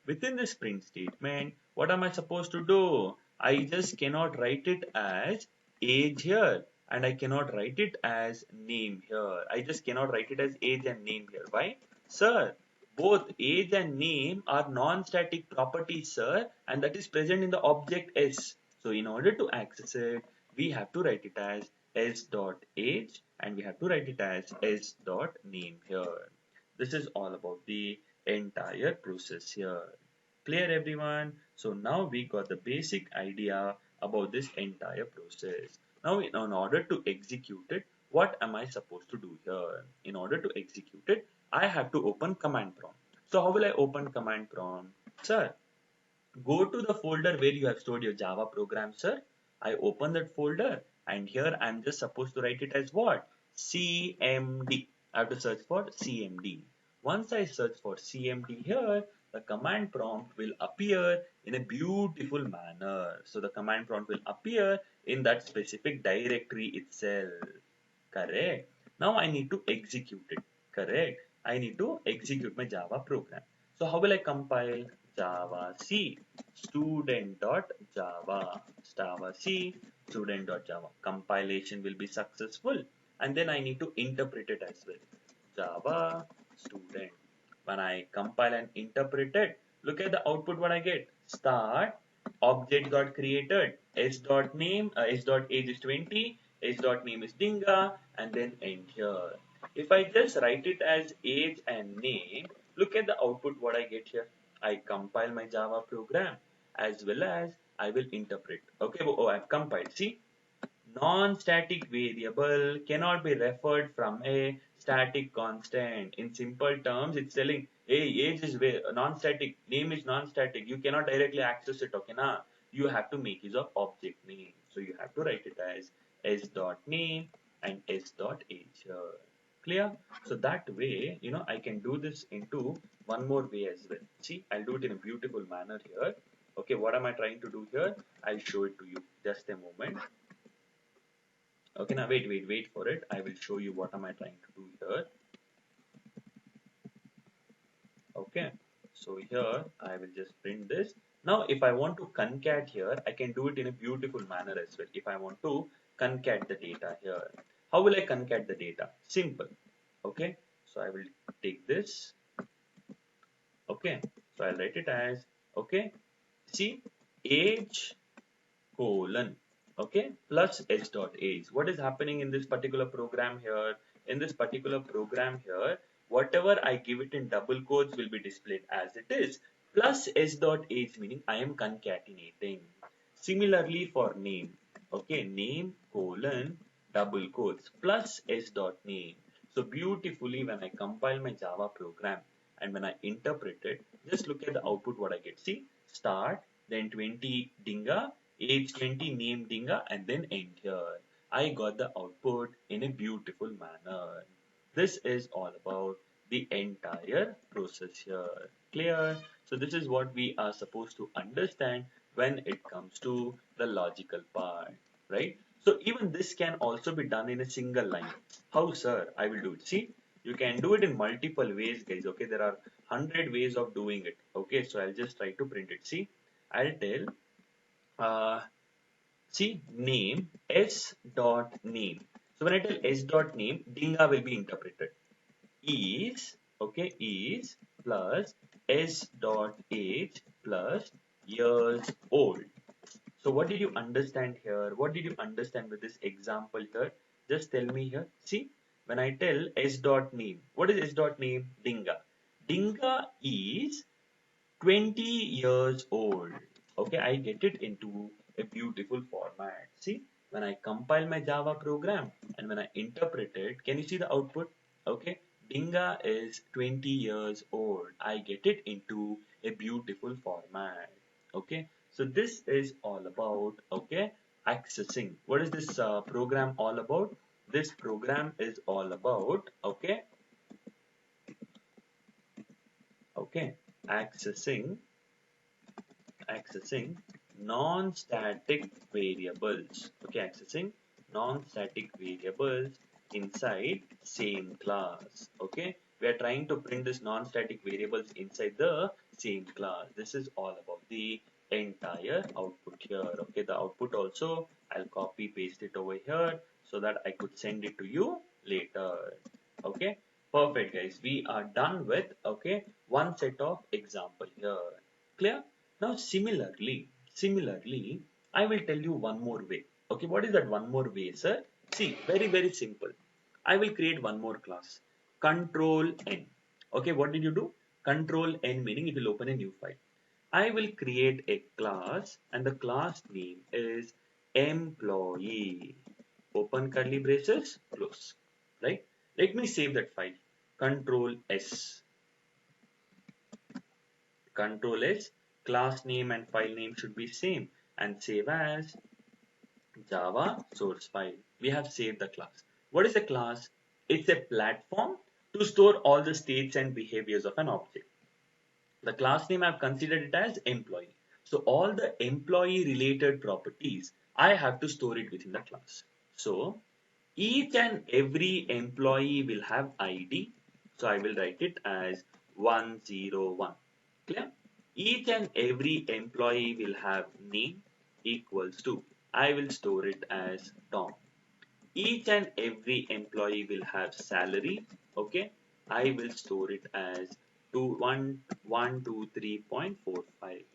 Within this print statement, what am I supposed to do? I just cannot write it as age here and I cannot write it as name here. I just cannot write it as age and name here. Why? Sir, both age and name are non-static properties, sir, and that is present in the object S. So in order to access it, we have to write it as s.age and we have to write it as s.name here. This is all about the entire process here. Clear everyone? So now we got the basic idea about this entire process. Now in order to execute it, what am I supposed to do here? In order to execute it, I have to open command prompt. So how will I open command prompt? Sir, go to the folder where you have stored your Java program, sir. I open that folder and here I'm just supposed to write it as what? CMD. I have to search for CMD. Once I search for CMD here, the command prompt will appear in a beautiful manner. So the command prompt will appear in that specific directory itself. Correct. Now I need to execute it. Correct. I need to execute my Java program. So how will I compile? Java C student.java Java C student.java. Compilation will be successful and then I need to interpret it as well. Java student. When I compile and interpret it, look at the output what I get. Start object got created s dot name s dot age is 20, s dot name is Dinga, and then end here. If I just write it as age and name, look at the output what I get here. I compile my Java program as well as I will interpret. Okay, oh, I've compiled. See, non-static variable cannot be referred from a static constant. In simple terms, it's telling, hey, age is non-static, name is non-static. You cannot directly access it, okay, na? You have to make use of object name. So you have to write it as s dot name and s dot age here. Clear? So that way, I can do this into one more way as well. See, I'll do it in a beautiful manner here. Okay, what am I trying to do here? I'll show it to you. Just a moment. Okay, now wait for it. I will show you what am I trying to do here. Okay, so here I will just print this. Now, if I want to concat here, I can do it in a beautiful manner as well. If I want to concat the data here, how will I concat the data? Simple. Okay, so I will take this. Okay, so I'll write it as, okay, see, age colon, okay, plus h dot age. What is happening in this particular program here? In this particular program here, whatever I give it in double quotes will be displayed as it is, plus h dot age, meaning I am concatenating. Similarly for name, okay, name colon double quotes plus h dot name. So beautifully, when I compile my Java program and when I interpret it, just look at the output what I get. See, start, then 20 dinga, age 20, name dinga, and then enter. I got the output in a beautiful manner. This is all about the entire process here. Clear? So this is what we are supposed to understand when it comes to the logical part, right? So even this can also be done in a single line. How, sir? I will do it. See, you can do it in multiple ways, guys. Okay, there are 100 ways of doing it. Okay, so I'll just try to print it. See, I'll tell, uh, see, name s dot name. So when I tell s dot name, dinga will be interpreted. Is, okay, is plus s dot age plus years old. So what did you understand here? What did you understand with this example here? Just tell me here. See, when I tell s dot name, what is s dot name? Dinga. Dinga is 20 years old. Okay, I get it into a beautiful format. See, when I compile my Java program and when I interpret it, can you see the output? Okay, Dinga is 20 years old. I get it into a beautiful format. Okay, so this is all about, okay, accessing. What is this program all about? This program is all about, okay, accessing accessing non-static variables. Okay, accessing non-static variables inside same class. Okay, we are trying to print this non-static variables inside the same class. This is all about the entire output here. Okay, the output also I'll copy paste it over here so that I could send it to you later. Okay, perfect, guys. We are done with, okay, one set of example here. Clear? Now, similarly, I will tell you one more way. Okay, what is that one more way, sir? See, very simple. I will create one more class. Control N. Okay, what did you do? Control N meaning it will open a new file. I will create a class and the class name is employee. Open curly braces, close. Right? Let me save that file. Control S. Control S, class name and file name should be same and save as Java source file. We have saved the class. What is a class? It's a platform to store all the states and behaviors of an object. The class name I've considered it as employee. So all the employee related properties, I have to store it within the class. So each and every employee will have ID. So I will write it as 101. Clear? Each and every employee will have name equals to, I will store it as Tom. Each and every employee will have salary. Okay, I will store it as 123.45.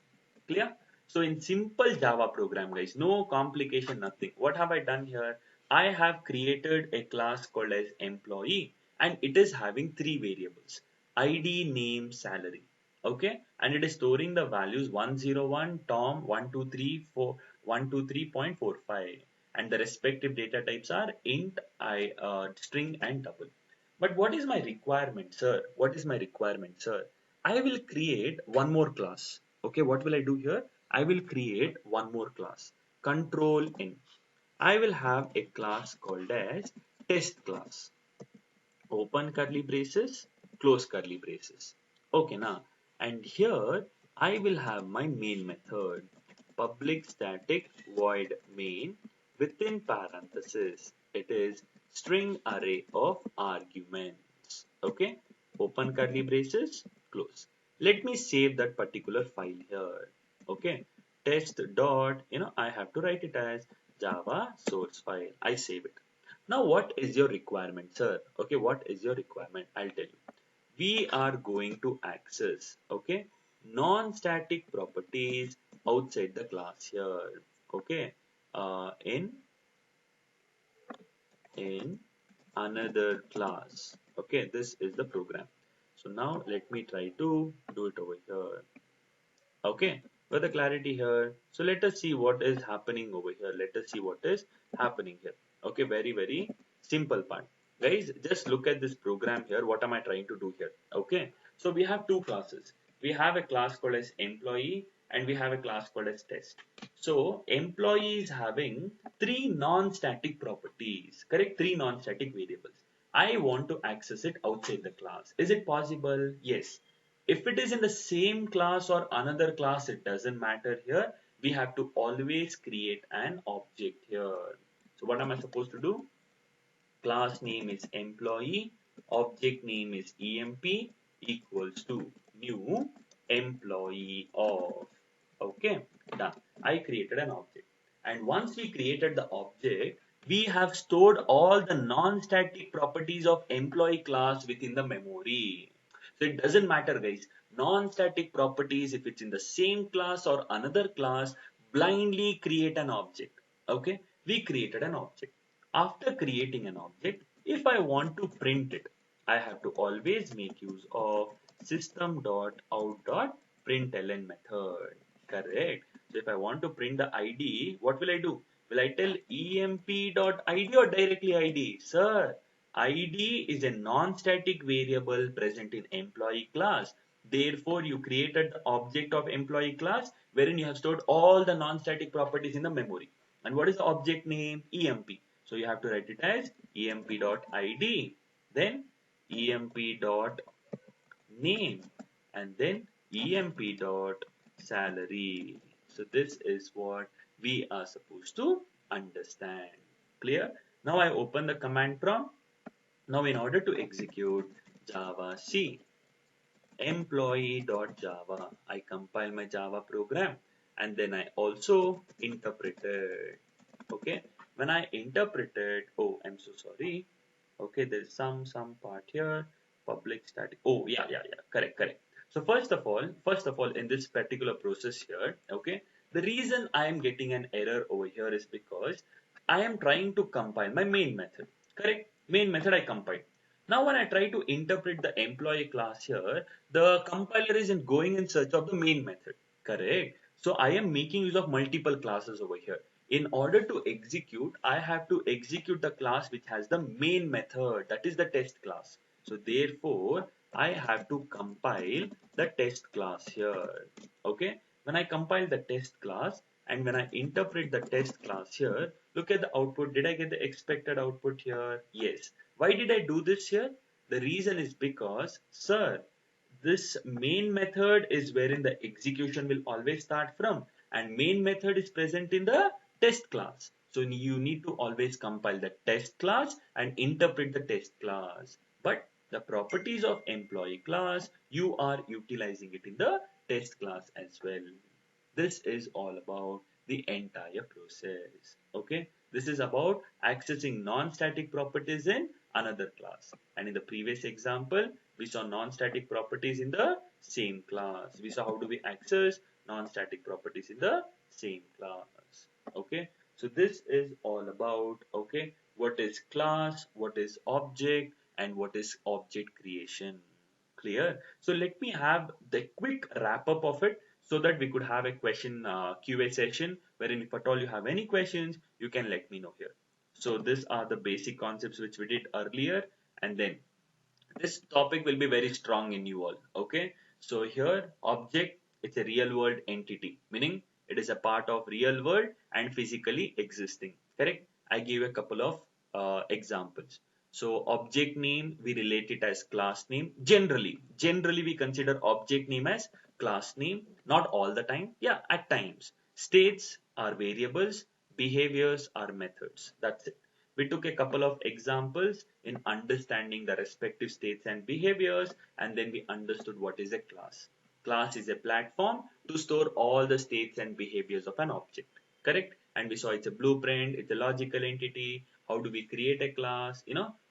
Clear? So in simple Java program, guys, no complication, nothing. What have I done here? I have created a class called as employee and it is having three variables: ID, name, salary. Okay, and it is storing the values 101, Tom 123.45, and the respective data types are int, string, and double. But what is my requirement, sir? What is my requirement, sir? I will create one more class. Okay, what will I do here? I will create one more class. Control N. I will have a class called as test class. open curly braces, close curly braces. Okay, now, and here I will have my main method, public static void main within parenthesis. It is string array of arguments. Okay, open curly braces, close. Let me save that particular file here. Okay, test dot, I have to write it as Java source file. I save it. Now, what is your requirement, sir? Okay, what is your requirement? I'll tell you. We are going to access, okay, non-static properties outside the class here. Okay, in another class. Okay, this is the program. So now let me try to do it over here. Okay, for the clarity here. So let us see what is happening over here. Let us see what is happening here. Okay, very simple part. Guys, just look at this program here. What am I trying to do here? Okay, so we have two classes. We have a class called as employee and we have a class called as test. So employee is having three non-static properties, correct? Three non-static variables. I want to access it outside the class. Is it possible? Yes. If it is in the same class or another class, it doesn't matter here. We have to always create an object here. So what am I supposed to do? Class name is employee, object name is emp equals to new employee of. Okay, done. I created an object. And once we created the object, we have stored all the non-static properties of employee class within the memory. So it doesn't matter, guys. Non-static properties, if it's in the same class or another class, blindly create an object. Okay, we created an object. After creating an object, if I want to print it, I have to always make use of system.out.println method. Correct. So if I want to print the ID, what will I do? Will I tell emp.id or directly ID? Sir, ID is a non-static variable present in employee class. Therefore, you created the object of employee class wherein you have stored all the non-static properties in the memory. And what is the object name? EMP. So you have to write it as emp.id, then emp.name, and then emp.salary. So this is what we are supposed to understand. Clear? Now I open the command prompt. Now in order to execute Java C employee.java, I compile my Java program and then I also interpreted. Okay, when I interpreted, oh, I'm so sorry. Okay, there's some part here. Public static. Oh, yeah. Correct. So first of all, in this particular process here, okay, the reason I am getting an error over here is because I am trying to compile my main method. Correct? Main method I compiled. Now when I try to interpret the employee class here, the compiler isn't going in search of the main method. Correct? So I am making use of multiple classes over here. In order to execute, I have to execute the class which has the main method, that is the test class. So therefore, I have to compile the test class here. Okay? When I compile the test class and when I interpret the test class here, look at the output. Did I get the expected output here? Yes. Why did I do this here? The reason is because, sir, this main method is wherein the execution will always start from, and main method is present in the test class. So you need to always compile the test class and interpret the test class. But the properties of employee class, you are utilizing it in the test class as well. This is all about the entire process. Okay, this is about accessing non-static properties in another class. And in the previous example, we saw non-static properties in the same class. We saw how do we access non-static properties in the same class. Okay, so this is all about, okay, what is class, what is object, and what is object creation. Clear? So let me have the quick wrap up of it so that we could have a question QA session wherein if at all you have any questions, you can let me know here. So these are the basic concepts which we did earlier, and then this topic will be very strong in you all. Okay, so here object, it's a real world entity, meaning it is a part of real world and physically existing. Correct? I gave a couple of examples. So object name, we relate it as class name. Generally we consider object name as class name, not all the time. Yeah, at times. States are variables, behaviors are methods. That's it. We took a couple of examples in understanding the respective states and behaviors, and then we understood what is a class. Class is a platform to store all the states and behaviors of an object. Correct? And we saw it's a blueprint, it's a logical entity. How do we create a class?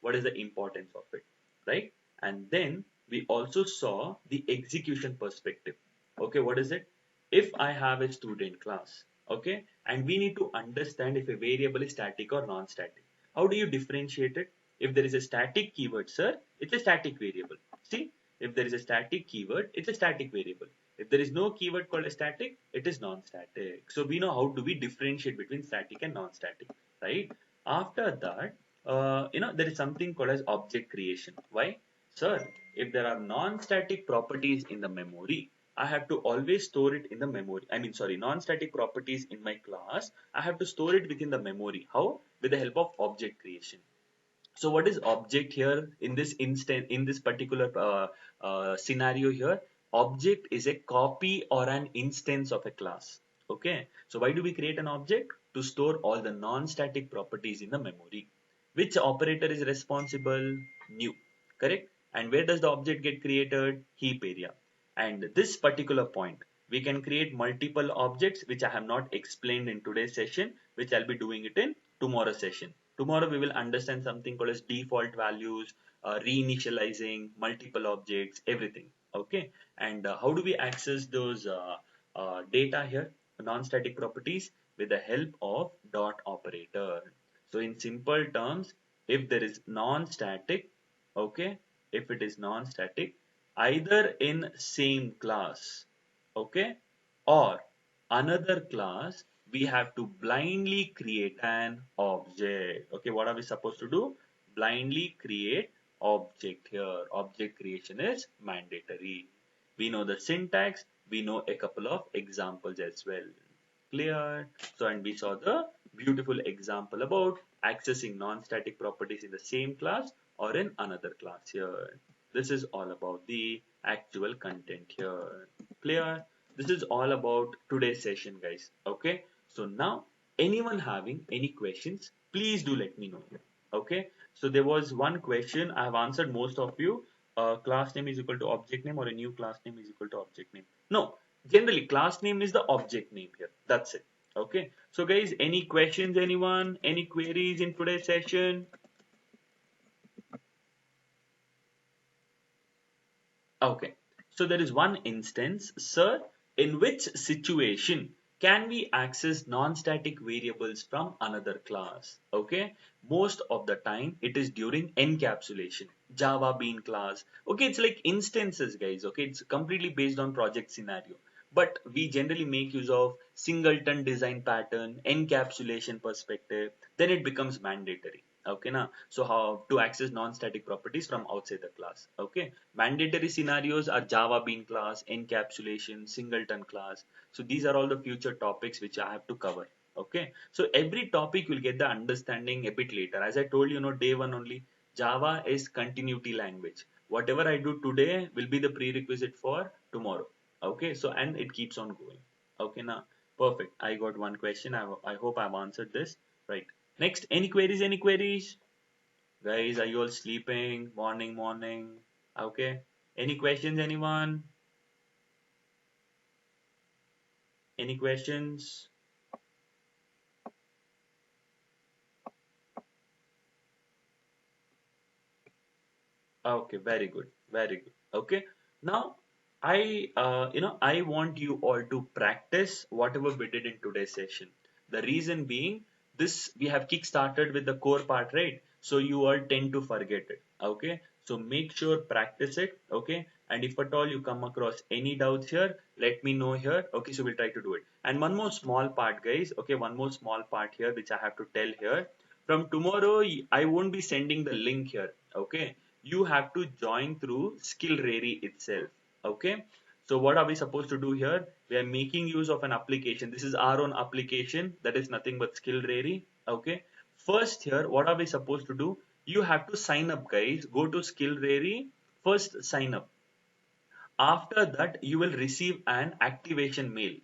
What is the importance of it? Right? And then we also saw the execution perspective. Okay, what is it? If I have a student class, okay, and we need to understand if a variable is static or non-static. How do you differentiate it? If there is a static keyword, sir, it's a static variable. See, if there is a static keyword, it's a static variable. If there is no keyword called a static, it is non-static. So we know how do we differentiate between static and non-static, right? After that, there is something called as object creation. Why? Sir, if there are non-static properties in the memory, I have to always store it in the memory. I mean, sorry, non-static properties in my class, I have to store it within the memory. How? With the help of object creation. So what is object here in this instant, in this particular scenario here? Object is a copy or an instance of a class. Okay. So why do we create an object? To store all the non-static properties in the memory. Which operator is responsible? New. Correct. And where does the object get created? Heap area. And this particular point, we can create multiple objects which I have not explained in today's session, which I'll be doing it in tomorrow's session. Tomorrow we will understand something called as default values, reinitializing, multiple objects, everything. Okay. And how do we access those data here, non-static properties, with the help of dot operator. So in simple terms, if there is non-static, okay, if it is non-static, either in same class, okay, or another class, we have to blindly create an object. Okay, what are we supposed to do? Blindly create object here. Object creation is mandatory. We know the syntax, we know a couple of examples as well. Clear? So, and we saw the beautiful example about accessing non-static properties in the same class or in another class here. This is all about the actual content here. Clear? This is all about today's session, guys. Okay. So now, anyone having any questions, please do let me know. Okay. So there was one question I have answered most of you. Class name is equal to object name, or a new class name is equal to object name. No, generally class name is the object name here. That's it. Okay. So guys, any questions, anyone? Any queries in today's session? Okay, so there is one instance, sir, in which situation can we access non-static variables from another class? Okay, most of the time it is during encapsulation, Java Bean class. Okay, it's like instances, guys. Okay, it's completely based on project scenario. But we generally make use of singleton design pattern, encapsulation perspective, then it becomes mandatory. Okay, now, so how to access non-static properties from outside the class? Okay, mandatory scenarios are Java Bean class, encapsulation, singleton class. So these are all the future topics which I have to cover. Okay, so every topic will get the understanding a bit later. As I told you, day one only, Java is continuity language. Whatever I do today will be the prerequisite for tomorrow. Okay, so and it keeps on going. Okay, now perfect. I got one question. I hope I've answered this. Right. Next, any queries? Any queries? Guys, are you all sleeping? Morning, morning. Okay. Any questions, anyone? Any questions? Okay, very good. Very good. Okay. Now, I want you all to practice whatever we did in today's session. The reason being, this we have kick-started with the core part, right? So you all tend to forget it. Okay. So make sure practice it. Okay. And if at all you come across any doubts here, let me know here. Okay. So we'll try to do it. And one more small part, guys. Okay. One more small part here, which I have to tell here. From tomorrow, I won't be sending the link here. Okay. You have to join through Skillrary itself. Okay. So what are we supposed to do here? We are making use of an application. This is our own application. That is nothing but Skillrary. Okay. First here, what are we supposed to do? you have to sign up, guys. Go to Skillrary, first sign up. After that, you will receive an activation mail.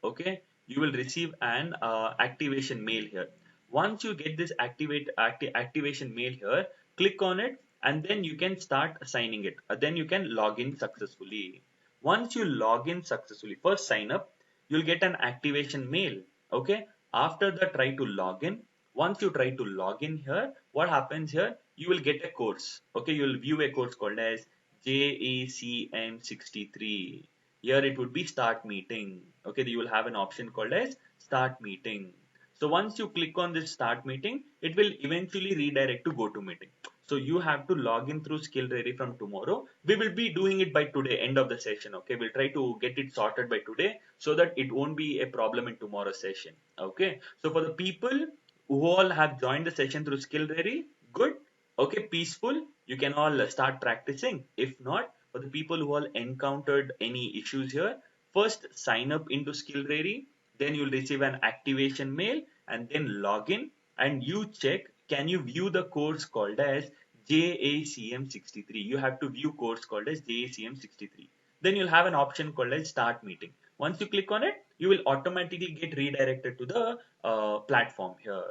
Okay, you will receive an activation mail here. Once you get this activation mail here, click on it, and then you can start signing it. Then you can log in successfully. Once you log in successfully, first sign up, you'll get an activation mail. Okay, after that, try to log in. Once you try to log in here, what happens here? You will get a course. Okay, you will view a course called as JACM 63. Here it would be start meeting. Okay, you will have an option called as start meeting. So once you click on this start meeting, it will eventually redirect to go to meeting. So you have to log in through Skillrary from tomorrow. We will be doing it by today, end of the session. Okay, we'll try to get it sorted by today so that it won't be a problem in tomorrow's session. Okay, so for the people who all have joined the session through Skillrary, good. Okay, peaceful. You can all start practicing. If not, for the people who all encountered any issues here, first sign up into Skillrary, then you'll receive an activation mail, and then log in and you check, can you view the course called as JACM 63. You have to view course called as JACM 63. Then you'll have an option called as start meeting. Once you click on it, you will automatically get redirected to the platform here.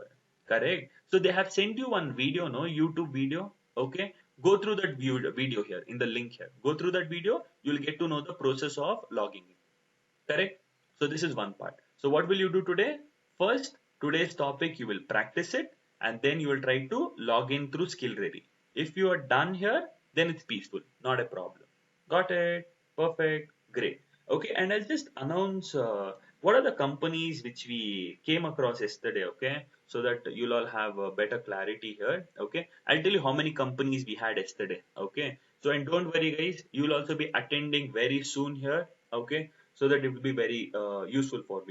Correct. So they have sent you one video, no, YouTube video. Okay. Go through that video here in the link here. Go through that video. You'll get to know the process of logging in. Correct. So this is one part. So what will you do today? First, today's topic, you will practice it, and then you will try to log in through Skillrary. If you are done here, then it's peaceful. Not a problem. Got it? Perfect. Great. Okay. And I'll just announce what are the companies which we came across yesterday. Okay. So that you'll all have a better clarity here. Okay. I'll tell you how many companies we had yesterday. Okay. So, and don't worry guys, you'll also be attending very soon here. Okay, so that it will be very useful for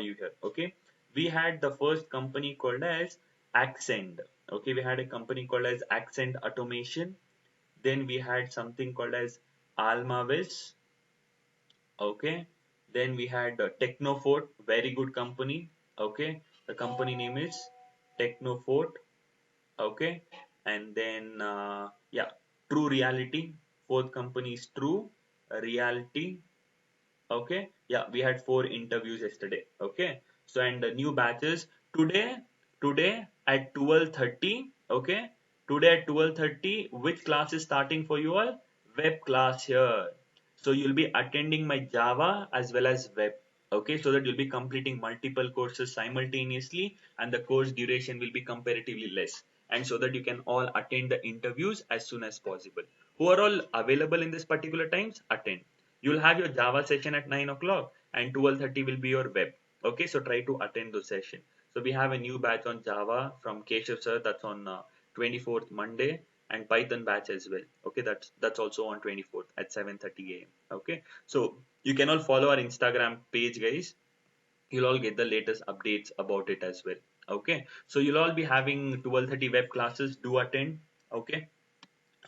you here. Okay, we had the first company called as Accent. Okay, we had a company called as Accent Automation. Then we had something called as Almavis. Okay, then we had Technofort, very good company. Okay, the company name is Technofort. Okay, and then yeah, True Reality. Fourth company is True Reality. Okay, yeah, we had 4 interviews yesterday. Okay, so and the new batches today at 12:30. Okay, today at 12:30, which class is starting for you all? Web class here. So you'll be attending my Java as well as web. Okay, so that you'll be completing multiple courses simultaneously, and the course duration will be comparatively less, and so that you can all attend the interviews as soon as possible. Who are all available in this particular times, attend. You'll have your Java session at 9 o'clock, and 12:30 will be your web. Okay, so try to attend those session. So we have a new batch on Java from Keshav sir, that's on 24th Monday, and Python batch as well. Okay, that's also on 24th at 7:30 a.m. Okay, so you can all follow our Instagram page, guys. You'll all get the latest updates about it as well. Okay, so you'll all be having 12:30 web classes. Do attend. Okay,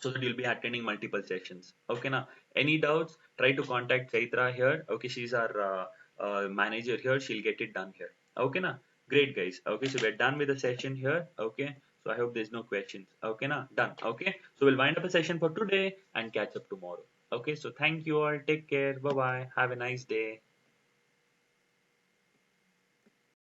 so that you'll be attending multiple sessions. Okay, now any doubts, try to contact Chaitra here. Okay, she's our manager here. She'll get it done here. Okay, now great guys. Okay, so we're done with the session here. Okay, so I hope there's no questions. Okay, now done. Okay, so we'll wind up a session for today and catch up tomorrow. Okay, so thank you all. Take care. Bye bye. Have a nice day.